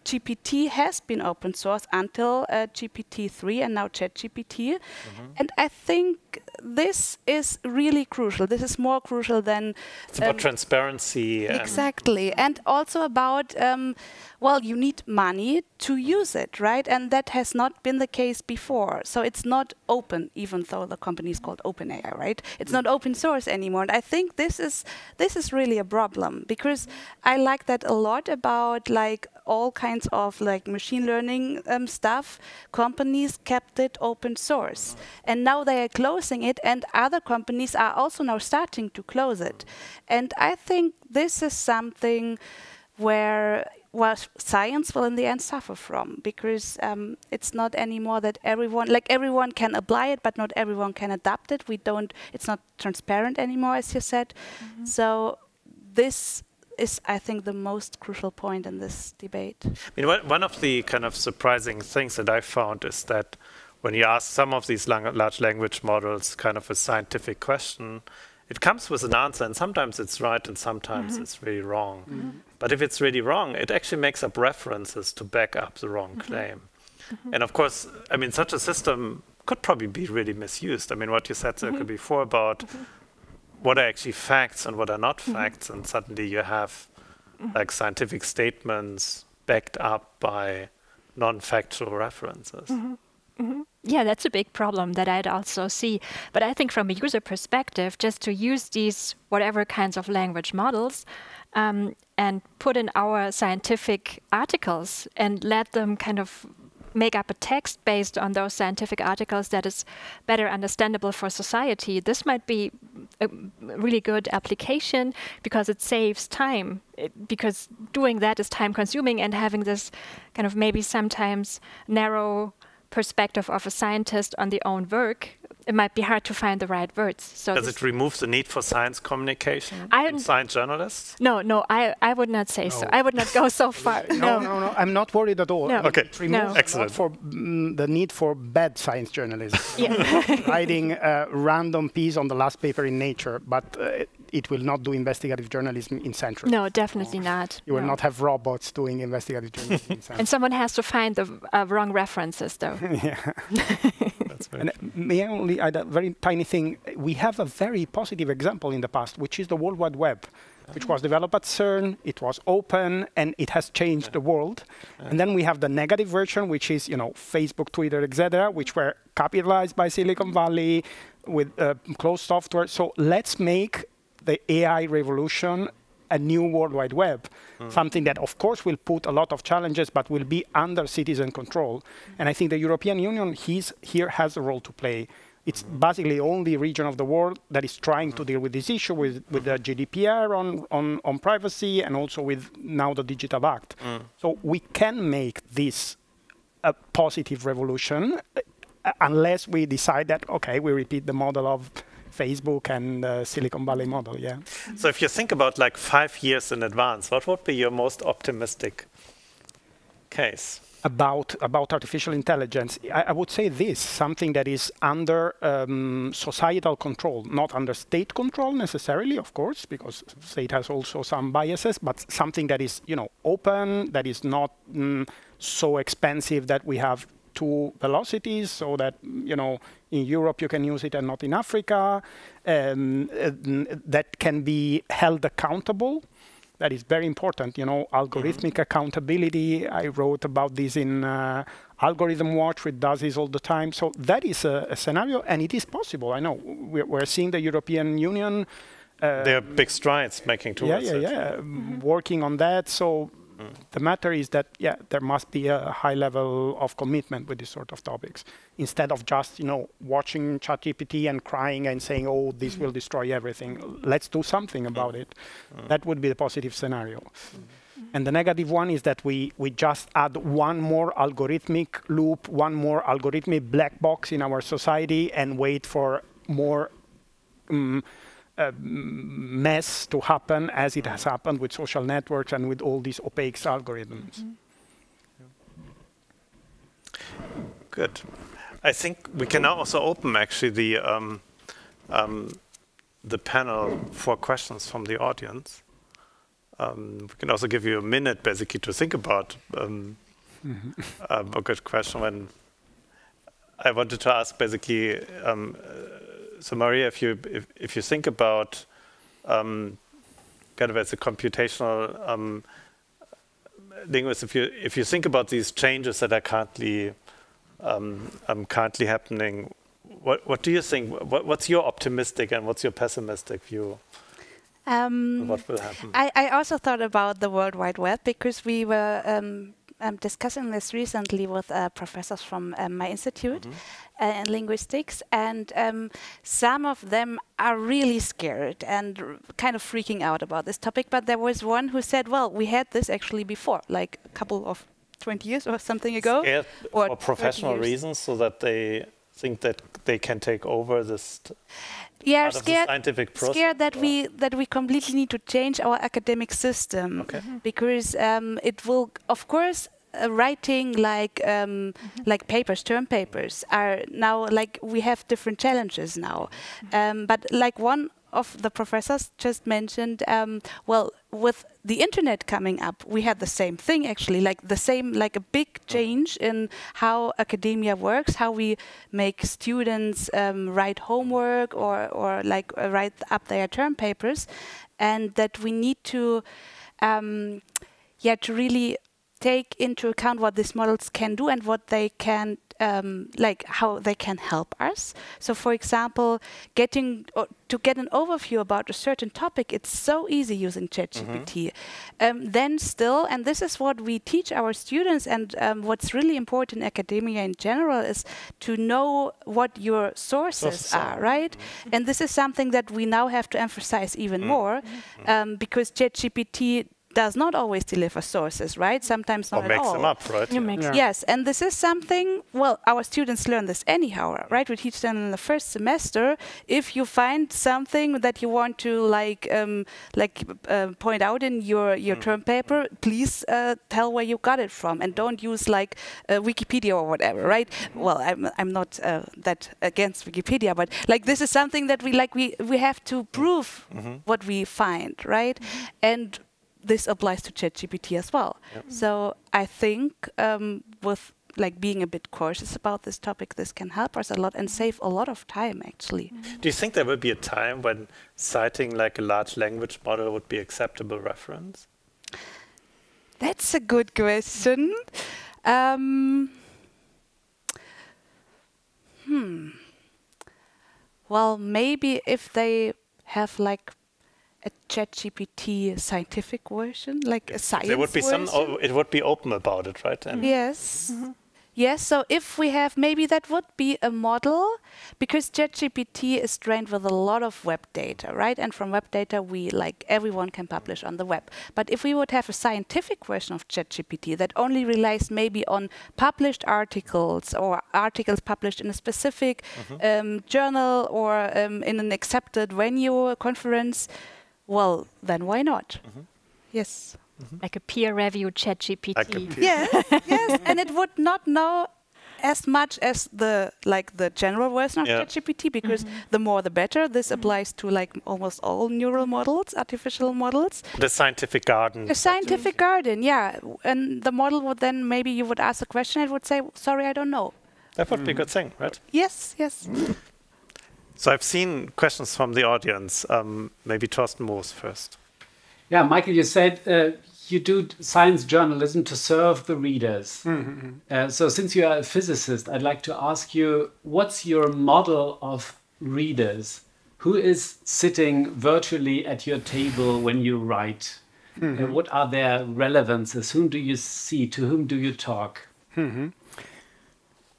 GPT has been open source until GPT-3 and now ChatGPT. And I think this is really crucial. This is more crucial than... It's about transparency. Exactly. And also about, well, you need money to use it, right? And that has not been the case before. So it's not open, even though the company is called OpenAI, right? It's not open source anymore. And I think this is really a problem, because I like that a lot about like all kinds of like machine learning stuff. Companies kept it open source, and now they are closing it, and other companies are also now starting to close it. And I think this is something where science will in the end suffer from, because it's not anymore that everyone can apply it, but not everyone can adapt it. It's not transparent anymore, as you said. So this is, I think, the most crucial point in this debate. I mean, one of the kind of surprising things that I found is that when you ask some of these large language models kind of a scientific question, it comes with an answer, and sometimes it's right and sometimes it's really wrong. But if it's really wrong, it actually makes up references to back up the wrong claim. And of course, I mean, such a system could probably be really misused. I mean, what you said Silke before about what are actually facts and what are not facts, and suddenly you have like scientific statements backed up by non-factual references. Yeah, that's a big problem that I'd also see. But I think from a user perspective, just to use these whatever kinds of language models and put in our scientific articles and let them kind of make up a text based on those scientific articles that is better understandable for society, this might be a really good application, because it saves time. Because doing that is time consuming, and having this kind of maybe sometimes narrow perspective of a scientist on their own work, it might be hard to find the right words. So does it remove the need for science communication in science journalists? No, I would not say so. I would not go so far. No, I'm not worried at all. No. Okay, it removes the need for bad science journalism. Writing a random piece on the last paper in Nature, but it will not do investigative journalism in centuries. No, definitely not. You will not have robots doing investigative journalism in centuries. And someone has to find the wrong references, though. And may I only add a very tiny thing? We have a very positive example in the past, which is the World Wide Web, which was developed at CERN. It was open, and it has changed the world. And then we have the negative version, which is, Facebook, Twitter, etc., which were capitalized by Silicon Valley with closed software. So let's make the AI revolution a new World Wide Web, something that, of course, will put a lot of challenges, but will be under citizen control. And I think the European Union here has a role to play. It's basically the only region of the world that is trying to deal with this issue, with the GDPR on privacy, and also with now the Digital Act. So we can make this a positive revolution, unless we decide that, okay, we repeat the model of Facebook and the Silicon Valley model, So if you think about like 5 years in advance, what would be your most optimistic case? About artificial intelligence, I would say this, something that is under societal control, not under state control necessarily, of course, because state has also some biases, but something that is, open, that is not so expensive that we have two velocities, so that, in Europe you can use it and not in Africa, that can be held accountable That is very important, you know, algorithmic accountability. I wrote about this in Algorithm Watch, which does this all the time. So that is a scenario, and it is possible. I know we're seeing the European Union. There are big strides making towards it. Working on that. So the matter is that, there must be a high level of commitment with these sort of topics, instead of just, you know, watching ChatGPT and crying and saying, oh, this will destroy everything. Let's do something about it. That would be the positive scenario. And the negative one is that we just add one more algorithmic loop, one more algorithmic black box in our society and wait for more mess to happen, as it has happened with social networks and with all these opaque algorithms. Good. I think we can now also open actually the panel for questions from the audience. We can also give you a minute basically to think about a good question. When I wanted to ask basically, so Maria, if you think about kind of as a computational linguist, if you think about these changes that are currently happening, what do you think? What's your optimistic and what's your pessimistic view? What will happen? I also thought about the World Wide Web, because we were discussing this recently with professors from my institute in linguistics, and some of them are really scared and kind of freaking out about this topic. But there was one who said, well, we had this actually before, like a couple of 20 years or something ago. Scared for professional reasons, so that they think that they can take over this scientific process? Scared that we completely need to change our academic system, because it will, of course, writing like papers, term papers are now, like, we have different challenges now. But like one of the professors just mentioned, well, with the internet coming up, we had the same thing actually, like a big change in how academia works, how we make students write homework or like write up their term papers, and that we need to to really take into account what these models can do and what they can, like how they can help us. So, for example, to get an overview about a certain topic, it's so easy using ChatGPT. Then still, and this is what we teach our students, and what's really important in academia in general is to know what your sources are, right? And this is something that we now have to emphasize even more, because ChatGPT does not always deliver sources, right? Sometimes not at all. Or makes them up, right? Yes, and this is something, well, our students learn this anyhow, right? We teach them in the first semester. If you find something that you want to point out in your term paper, please tell where you got it from, and don't use like Wikipedia or whatever, right? Well, I'm not that against Wikipedia, but like this is something that we have to prove what we find, right? And this applies to ChatGPT as well. So I think with like being a bit cautious about this topic, this can help us a lot and save a lot of time, actually. Do you think there will be a time when citing like a large language model would be acceptable reference? That's a good question. Well, maybe if they have like a ChatGPT scientific version, like a science there would be version. it would be open about it, right? And yes. Yes, so if we have, maybe that would be a model, because ChatGPT is trained with a lot of web data, right? And from web data, everyone can publish on the web. But if we would have a scientific version of ChatGPT that only relies maybe on published articles or articles published in a specific journal or in an accepted venue, conference, well, then why not? Yes. Like a peer-reviewed ChatGPT. Yes, yes, and it would not know as much as the general version of ChatGPT, because the more the better. This applies to like almost all neural models, artificial models. The scientific garden. A scientific garden, yeah. And the model would then, maybe you would ask a question, it would say, sorry, I don't know. That would be a good thing, right? Yes, yes. So I've seen questions from the audience. Maybe Thorsten Moos first. Yeah, Michael, you said you do science journalism to serve the readers. So since you are a physicist, I'd like to ask you, what's your model of readers? Who is sitting virtually at your table when you write? What are their relevances? Whom do you see? To whom do you talk?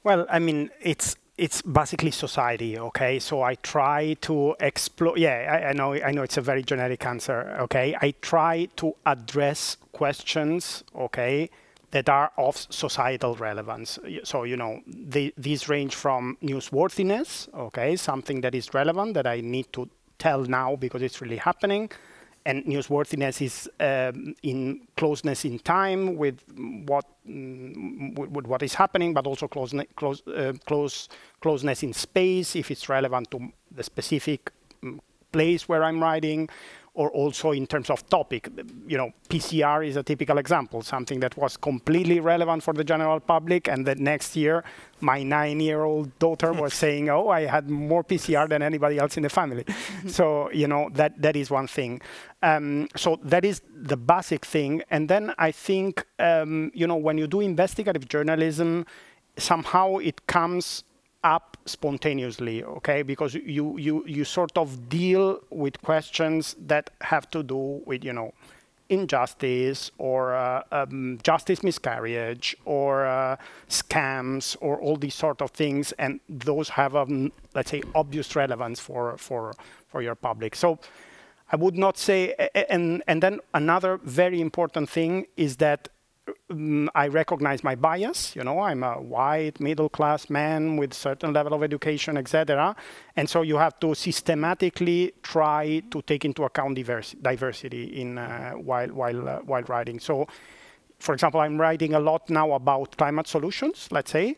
Well, I mean, it's basically society, okay? So I try to explore. Yeah, I know it's a very generic answer, okay? I try to address questions, okay, that are of societal relevance. So, you know, these range from newsworthiness, okay, something that is relevant that I need to tell now because it's really happening. And newsworthiness is in closeness in time with what is happening, but also closeness in space if it's relevant to the specific place where I'm writing, or also in terms of topic. You know, PCR is a typical example, something that was completely relevant for the general public, and the next year, my 9-year-old daughter was saying, "Oh, I had more PCR than anybody else in the family." So, you know, that is one thing. So that is the basic thing. And then I think, you know, when you do investigative journalism, somehow it comes up spontaneously, okay? Because you sort of deal with questions that have to do with, you know, injustice or justice miscarriage or scams or all these sort of things, and those have let's say obvious relevance for your public. So I would not say, and then another very important thing is that I recognize my bias. You know, I'm a white middle-class man with certain level of education, etc. And so you have to systematically try to take into account diversity in while writing. So, for example, I'm writing a lot now about climate solutions, let's say,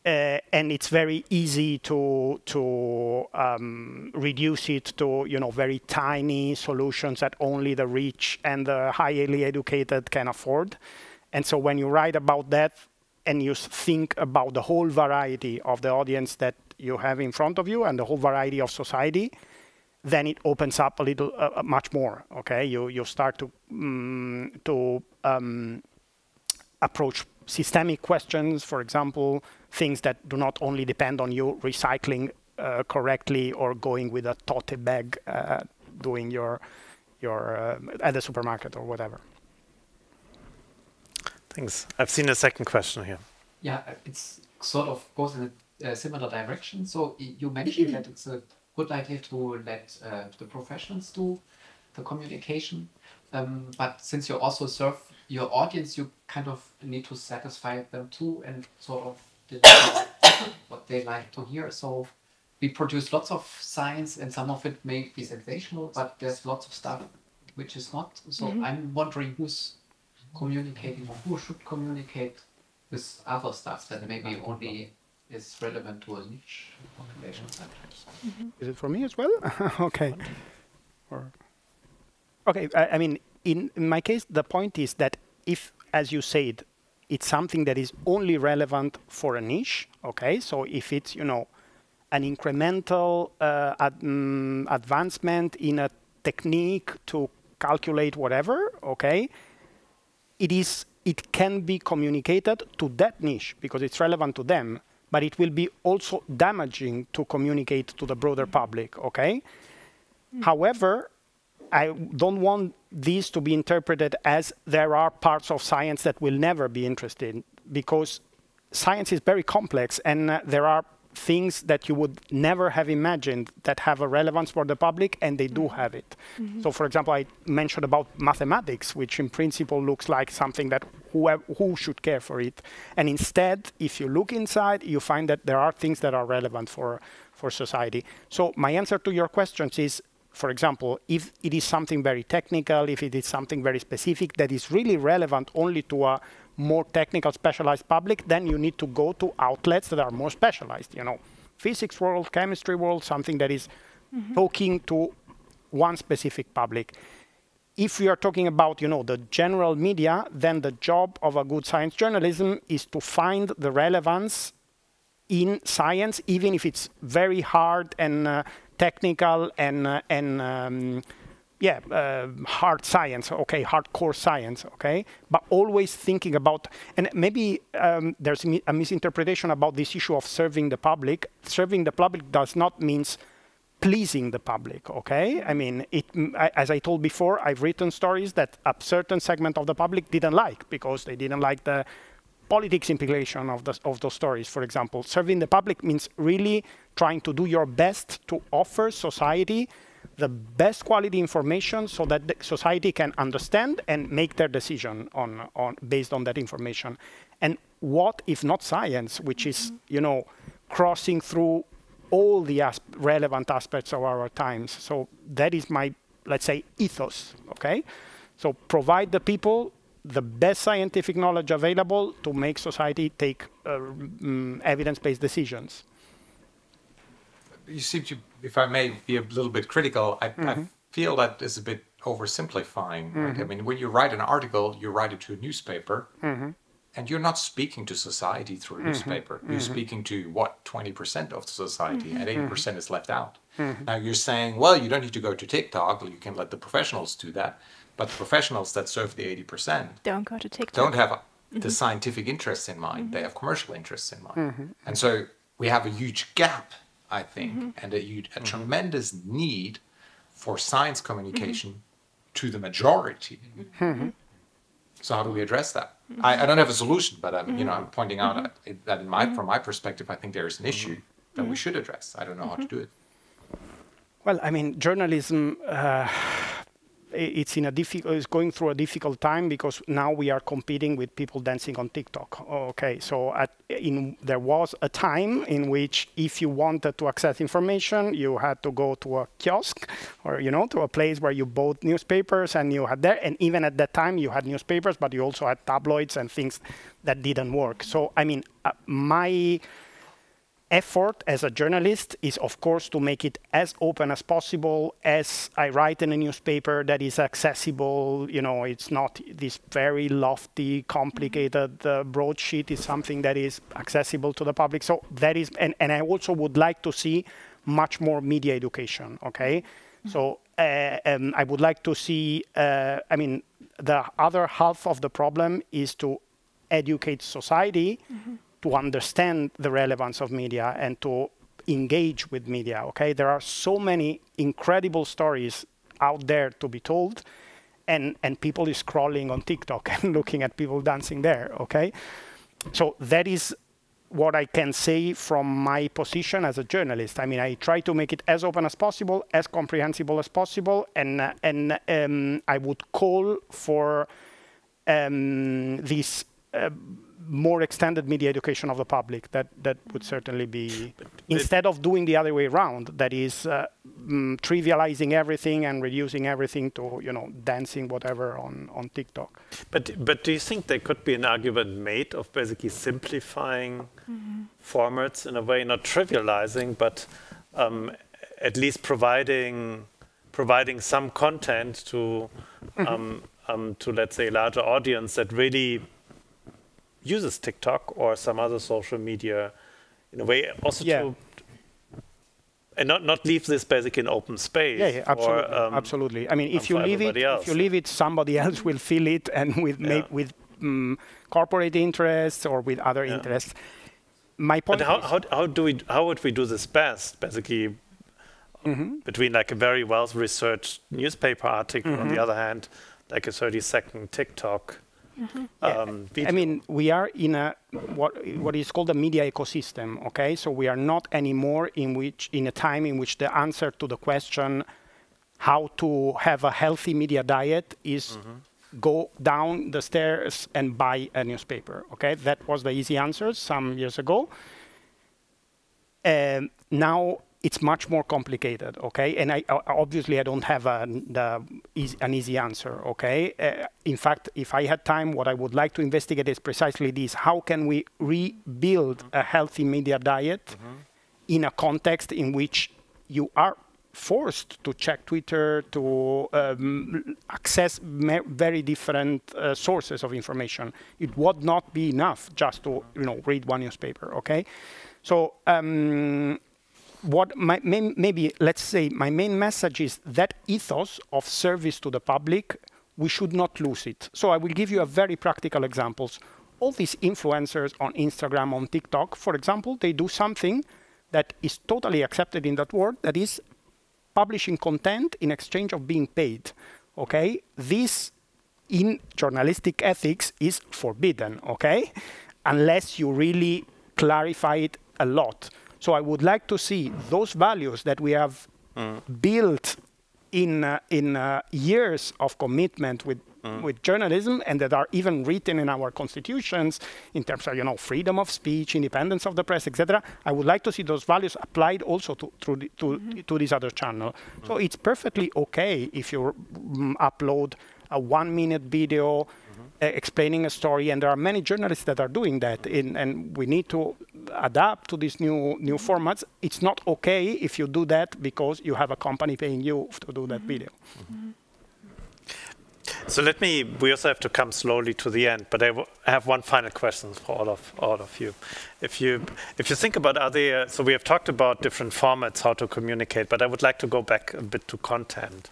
and it's very easy to reduce it to, you know, very tiny solutions that only the rich and the highly educated can afford. And so when you write about that and you think about the whole variety of the audience that you have in front of you and the whole variety of society, then it opens up a little, much more. Okay, you start to approach systemic questions, for example, things that do not only depend on you recycling correctly or going with a tote bag, doing your at the supermarket or whatever. Thanks. I've seen a second question here. Yeah, it's sort of goes in a similar direction. So you mentioned that it's a good idea to let the professionals do the communication, but since you also serve your audience, you kind of need to satisfy them too and sort of deliver what they like to hear. So we produce lots of science, and some of it may be sensational, but there's lots of stuff which is not. So I'm wondering who's communicating, or who should communicate with other stuff that maybe only is relevant to a niche population. Is it for me as well? Okay. Okay, I mean, in my case, the point is that if, as you said, it's something that is only relevant for a niche, okay? So if it's, you know, an incremental advancement in a technique to calculate whatever, okay? It can be communicated to that niche because it's relevant to them, but it will be also damaging to communicate to the broader public, okay? However, I don't want these to be interpreted as there are parts of science that will never be interested, because science is very complex, and there are things that you would never have imagined that have a relevance for the public, and they do have it. So, for example, I mentioned about mathematics, which in principle looks like something that who should care for it. And instead, if you look inside, you find that there are things that are relevant for society. So my answer to your questions is, for example, if it is something very technical, if it is something very specific that is really relevant only to a more technical, specialized public, then you need to go to outlets that are more specialized. You know, physics world, chemistry world, something that is talking to one specific public. If we are talking about, you know, the general media, then the job of a good science journalism is to find the relevance in science, even if it's very hard and technical and hard science, okay, hardcore science, okay, but always thinking about, and maybe there's a misinterpretation about this issue of serving the public. Serving the public does not mean pleasing the public, okay? I mean, as I told before, I've written stories that a certain segment of the public didn't like because they didn't like the politics implication of those stories, for example. Serving the public means really trying to do your best to offer society the best quality information so that the society can understand and make their decision based on that information. And what if not science, which is, you know, crossing through all the relevant aspects of our times. So that is my, let's say, ethos, okay? So provide the people the best scientific knowledge available to make society take evidence-based decisions. You seem to, if I may be a little bit critical, I feel that is a bit oversimplifying. Right? I mean, when you write an article, you write it to a newspaper, and you're not speaking to society through a newspaper. You're speaking to, what, 20% of society, and 80% is left out. Now you're saying, well, you don't need to go to TikTok, you can let the professionals do that, but the professionals that serve the 80% don't go to TikTok. Don't have the scientific interests in mind, they have commercial interests in mind. And so we have a huge gap, I think, and a tremendous need for science communication to the majority. So how do we address that? I don't have a solution, but I'm, you know, I'm pointing out that from my perspective, I think there is an issue that we should address. I don't know how to do it. Well, I mean, journalism, it's going through a difficult time because now we are competing with people dancing on TikTok. Okay, so there was a time in which if you wanted to access information, you had to go to a kiosk or, you know, to a place where you bought newspapers and you had there. And even at that time, you had newspapers, but you also had tabloids and things that didn't work. So, I mean, my effort as a journalist is, of course, to make it as open as possible. As I write in a newspaper that is accessible, you know, it's not this very lofty, complicated broadsheet. Is something that is accessible to the public. So that is, and I also would like to see much more media education, okay? So I would like to see, I mean, the other half of the problem is to educate society to understand the relevance of media and to engage with media, okay? There are so many incredible stories out there to be told, and people is scrolling on TikTok and looking at people dancing there, okay? So that is what I can say from my position as a journalist. I mean, I try to make it as open as possible, as comprehensible as possible, and I would call for this more extended media education of the public. That would certainly be, instead of doing the other way around, that is trivializing everything and reducing everything to, you know, dancing whatever on TikTok. But do you think there could be an argument made of basically simplifying formats in a way, not trivializing, but at least providing some content to let's say a larger audience that really uses TikTok or some other social media in a way, also to, and not leave this basically in open space. Yeah, absolutely. Absolutely. I mean, if you leave it, somebody else will fill it, and with corporate interests or with other interests. My point. But how would we do this best? Basically, between like a very well-researched newspaper article, on the other hand, like a 30-second TikTok. I mean, we are in a what is called a media ecosystem. Okay, so we are not anymore in a time in which the answer to the question how to have a healthy media diet is go down the stairs and buy a newspaper. Okay, that was the easy answer some years ago. Now it's much more complicated, okay? And obviously I don't have an easy answer, okay? In fact, if I had time, what I would like to investigate is precisely this. How can we rebuild a healthy media diet in a context in which you are forced to check Twitter, to access very different sources of information? It would not be enough just to read one newspaper, okay? So maybe, let's say, my main message is that ethos of service to the public, we should not lose it. So I will give you a very practical examples. All these influencers on Instagram, on TikTok, for example, they do something that is totally accepted in that world, that is publishing content in exchange of being paid. Okay, this in journalistic ethics is forbidden. Okay, unless you really clarify it a lot. So I would like to see those values that we have built in years of commitment with journalism, and that are even written in our constitutions in terms of, you know, freedom of speech, independence of the press, etc. I would like to see those values applied also to this other channel. So it's perfectly okay if you upload a 1-minute video explaining a story, and there are many journalists that are doing that, and we need to adapt to these new formats. It's not okay if you do that because you have a company paying you to do that video. So we also have to come slowly to the end, but I have one final question for all of you. If you think about so we have talked about different formats, how to communicate, but I would like to go back a bit to content.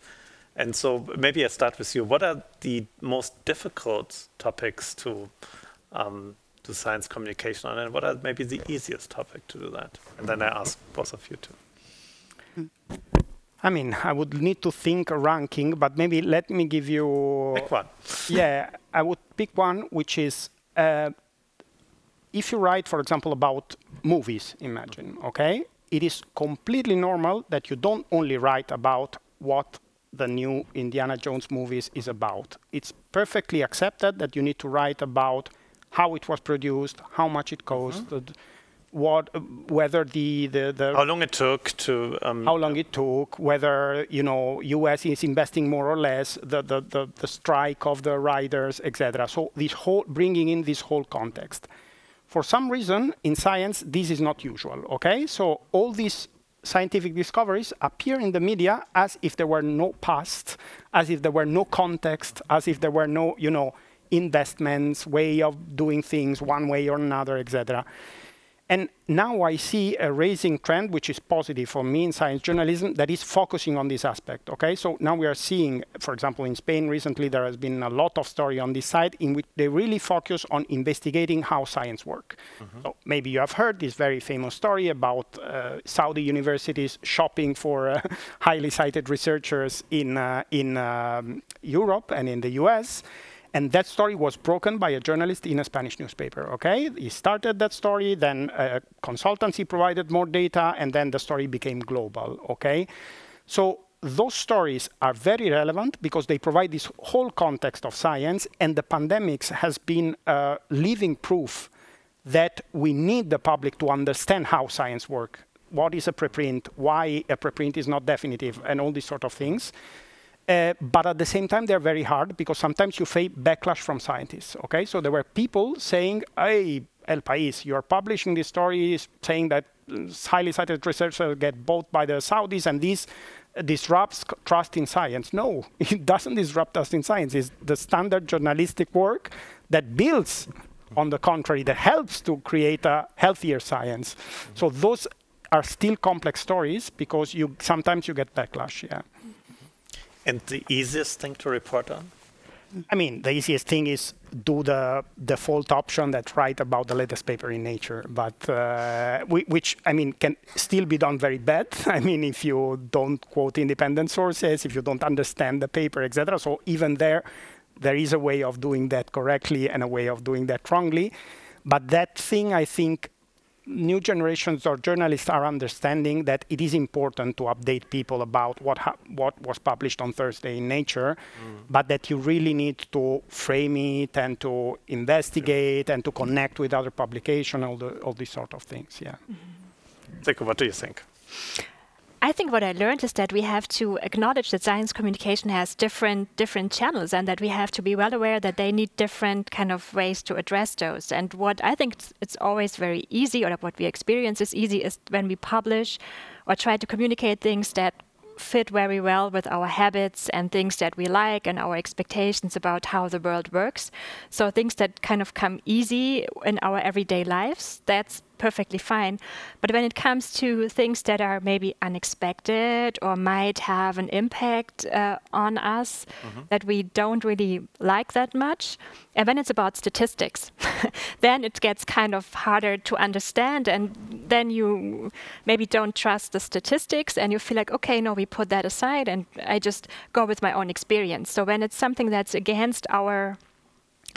And so maybe I start with you. What are the most difficult topics to do science communication on, and what are maybe the easiest topic to do that? And then I ask both of you too. I mean, I would need to think a ranking, but maybe let me give you... Pick one. Yeah, I would pick one, which is, if you write, for example, about movies, imagine, okay? It is completely normal that you don't only write about what the new Indiana Jones movies is about. It's perfectly accepted that you need to write about how it was produced, how much it costed, whether how long it took to how long it took, whether, you know, US is investing more or less, the strike of the writers, etc. So this whole bringing in this whole context. For some reason in science this is not usual. Okay, so all these scientific discoveries appear in the media as if there were no past, as if there were no context, as if there were no, you know, investments, way of doing things one way or another, etc. And now I see a rising trend, which is positive for me in science journalism, that is focusing on this aspect. Okay, so now we are seeing, for example, in Spain recently, there has been a lot of story on this side in which they really focus on investigating how science works. So maybe you have heard this very famous story about Saudi universities shopping for highly cited researchers in Europe and in the US. And that story was broken by a journalist in a Spanish newspaper, okay? He started that story, then a consultancy provided more data, and then the story became global, okay? So those stories are very relevant because they provide this whole context of science, and the pandemics has been living proof that we need the public to understand how science works. What is a preprint, why a preprint is not definitive, and all these sort of things. But at the same time, they're very hard because sometimes you face backlash from scientists. Okay, so there were people saying, "Hey, El País, you're publishing these stories saying that highly cited researchers get bought by the Saudis, and this disrupts trust in science." No, it doesn't disrupt trust in science. It's the standard journalistic work that builds, on the contrary, that helps to create a healthier science. So those are still complex stories because sometimes you get backlash. Yeah. And the easiest thing to report on? I mean, the easiest thing is do the default option that write about the latest paper in Nature, but which, I mean, can still be done very bad. I mean, if you don't quote independent sources, if you don't understand the paper, etc. So even there is a way of doing that correctly and a way of doing that wrongly. But that thing, I think, new generations of journalists are understanding that it is important to update people about what was published on Thursday in Nature, but that you really need to frame it and to investigate and to connect with other publications, all these sort of things. Yeah. Silke, what do you think? I think what I learned is that we have to acknowledge that science communication has different channels, and that we have to be well aware that they need different kind of ways to address those. And what I think it's always very easy, or what we experience is easy, is when we publish or try to communicate things that fit very well with our habits and things that we like and our expectations about how the world works. So things that kind of come easy in our everyday lives, that's perfectly fine. But when it comes to things that are maybe unexpected or might have an impact on us that we don't really like that much, and when it's about statistics, then it gets kind of harder to understand, and then you maybe don't trust the statistics and you feel like, okay, no, we put that aside and I just go with my own experience. So when it's something that's against our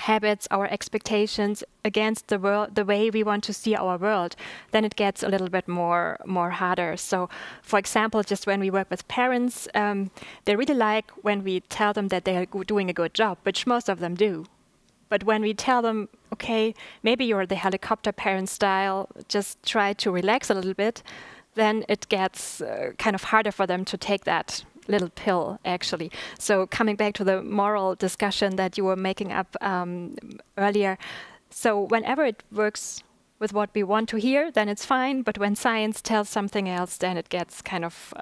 habits, our expectations, against the world, the way we want to see our world, then it gets a little bit more harder. So, for example, just when we work with parents, they really like when we tell them that they are doing a good job, which most of them do. But when we tell them, okay, maybe you're the helicopter parent style, just try to relax a little bit, then it gets kind of harder for them to take that little pill, actually. So coming back to the moral discussion that you were making up earlier, so whenever it works with what we want to hear, then it's fine. But when science tells something else, then it gets kind of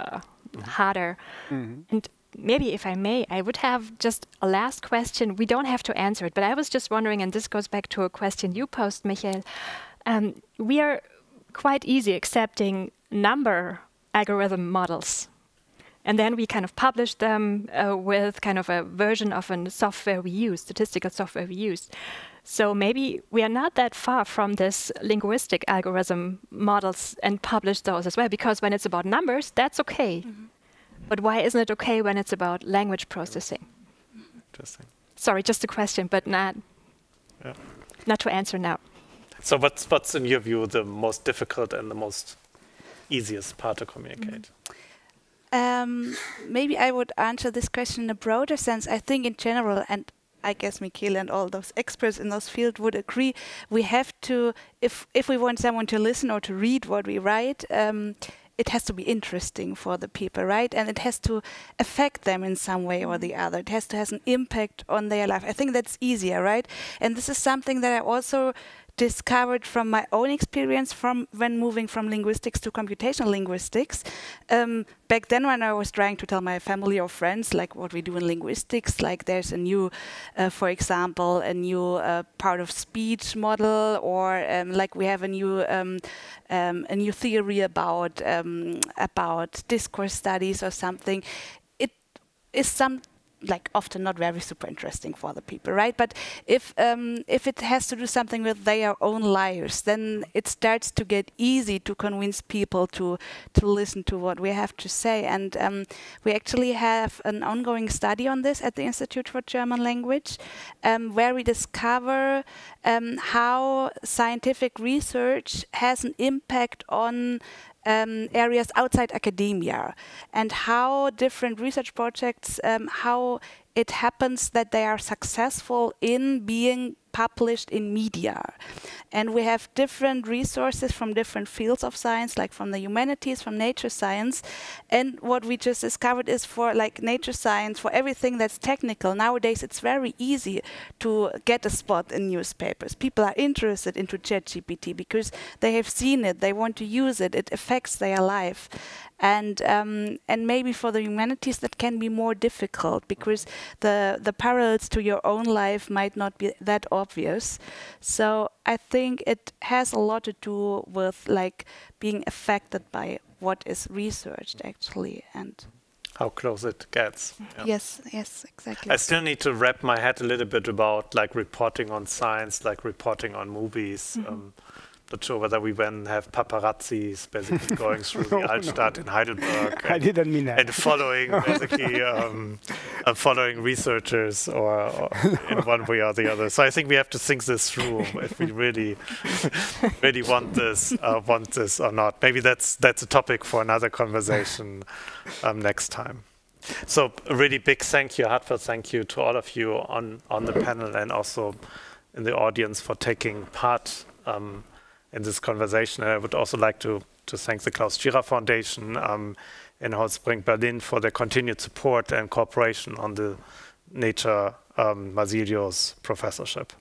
harder. And maybe, if I may, I would have just a last question. We don't have to answer it, but I was just wondering, and this goes back to a question you posed, Michele. We are quite easy accepting number algorithm models. And then we kind of publish them with kind of a version of a software we use, statistical software we use. So maybe we are not that far from this linguistic algorithm models and publish those as well, because when it's about numbers, that's okay. But why isn't it okay when it's about language processing? Interesting. Sorry, just a question, but not to answer now. So what's in your view the most difficult and the most easiest part to communicate? Maybe I would answer this question in a broader sense. I think in general, and I guess Michele and all those experts in those fields would agree, we have to, if we want someone to listen or to read what we write, it has to be interesting for the people, right? And it has to affect them in some way or the other. It has to have an impact on their life. I think that's easier, right? And this is something that I also discovered from my own experience from when moving from linguistics to computational linguistics. Back then when I was trying to tell my family or friends like what we do in linguistics, like there's a new, for example, a new part of speech model, or like we have a new theory about discourse studies or something. It is like often not very super interesting for the people, right? But if it has to do something with their own lives, then it starts to get easy to convince people to listen to what we have to say. And we actually have an ongoing study on this at the Institute for German Language, where we discover how scientific research has an impact on areas outside academia, and how different research projects, how it happens that they are successful in being published in media. And we have different resources from different fields of science, like from the humanities, from nature science. And what we just discovered is for like nature science, for everything that's technical, nowadays it's very easy to get a spot in newspapers. People are interested into ChatGPT because they have seen it, they want to use it, it affects their life. And maybe for the humanities that can be more difficult because the parallels to your own life might not be that obvious. So I think it has a lot to do with like being affected by what is researched actually, and how close it gets. Yeah. Yes, exactly. I still need to wrap my head a little bit about like reporting on science, like reporting on movies. Not sure whether we then have paparazzis basically going through the Altstadt in Heidelberg. I didn't mean that. And following basically following researchers or in one way or the other. So I think we have to think this through if we really want this or not. Maybe that's a topic for another conversation next time. So a really big thank you, heartfelt thank you to all of you on the panel and also in the audience for taking part in this conversation. I would also like to thank the Klaus Tschira Foundation in Holzbrink, Berlin for their continued support and cooperation on the Nature Masilius professorship.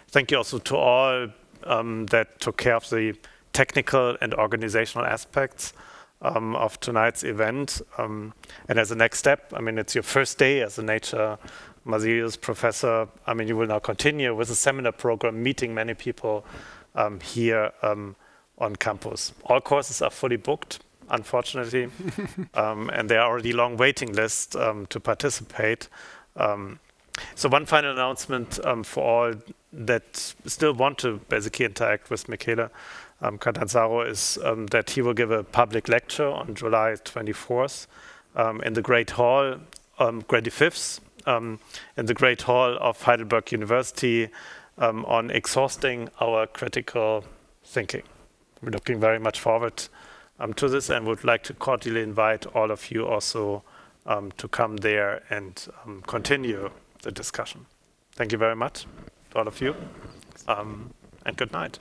Thank you also to all that took care of the technical and organizational aspects of tonight's event. And as a next step, I mean, it's your first day as a Nature Masilius professor. I mean, you will now continue with a seminar program, meeting many people here on campus. All courses are fully booked, unfortunately, and there are already long waiting lists to participate. So one final announcement for all that still want to basically interact with Michele Catanzaro is that he will give a public lecture on July 24th in the Great Hall, 25th, in the Great Hall of Heidelberg University on exhausting our critical thinking. We're looking very much forward to this and would like to cordially invite all of you also to come there and continue the discussion. Thank you very much to all of you, and good night.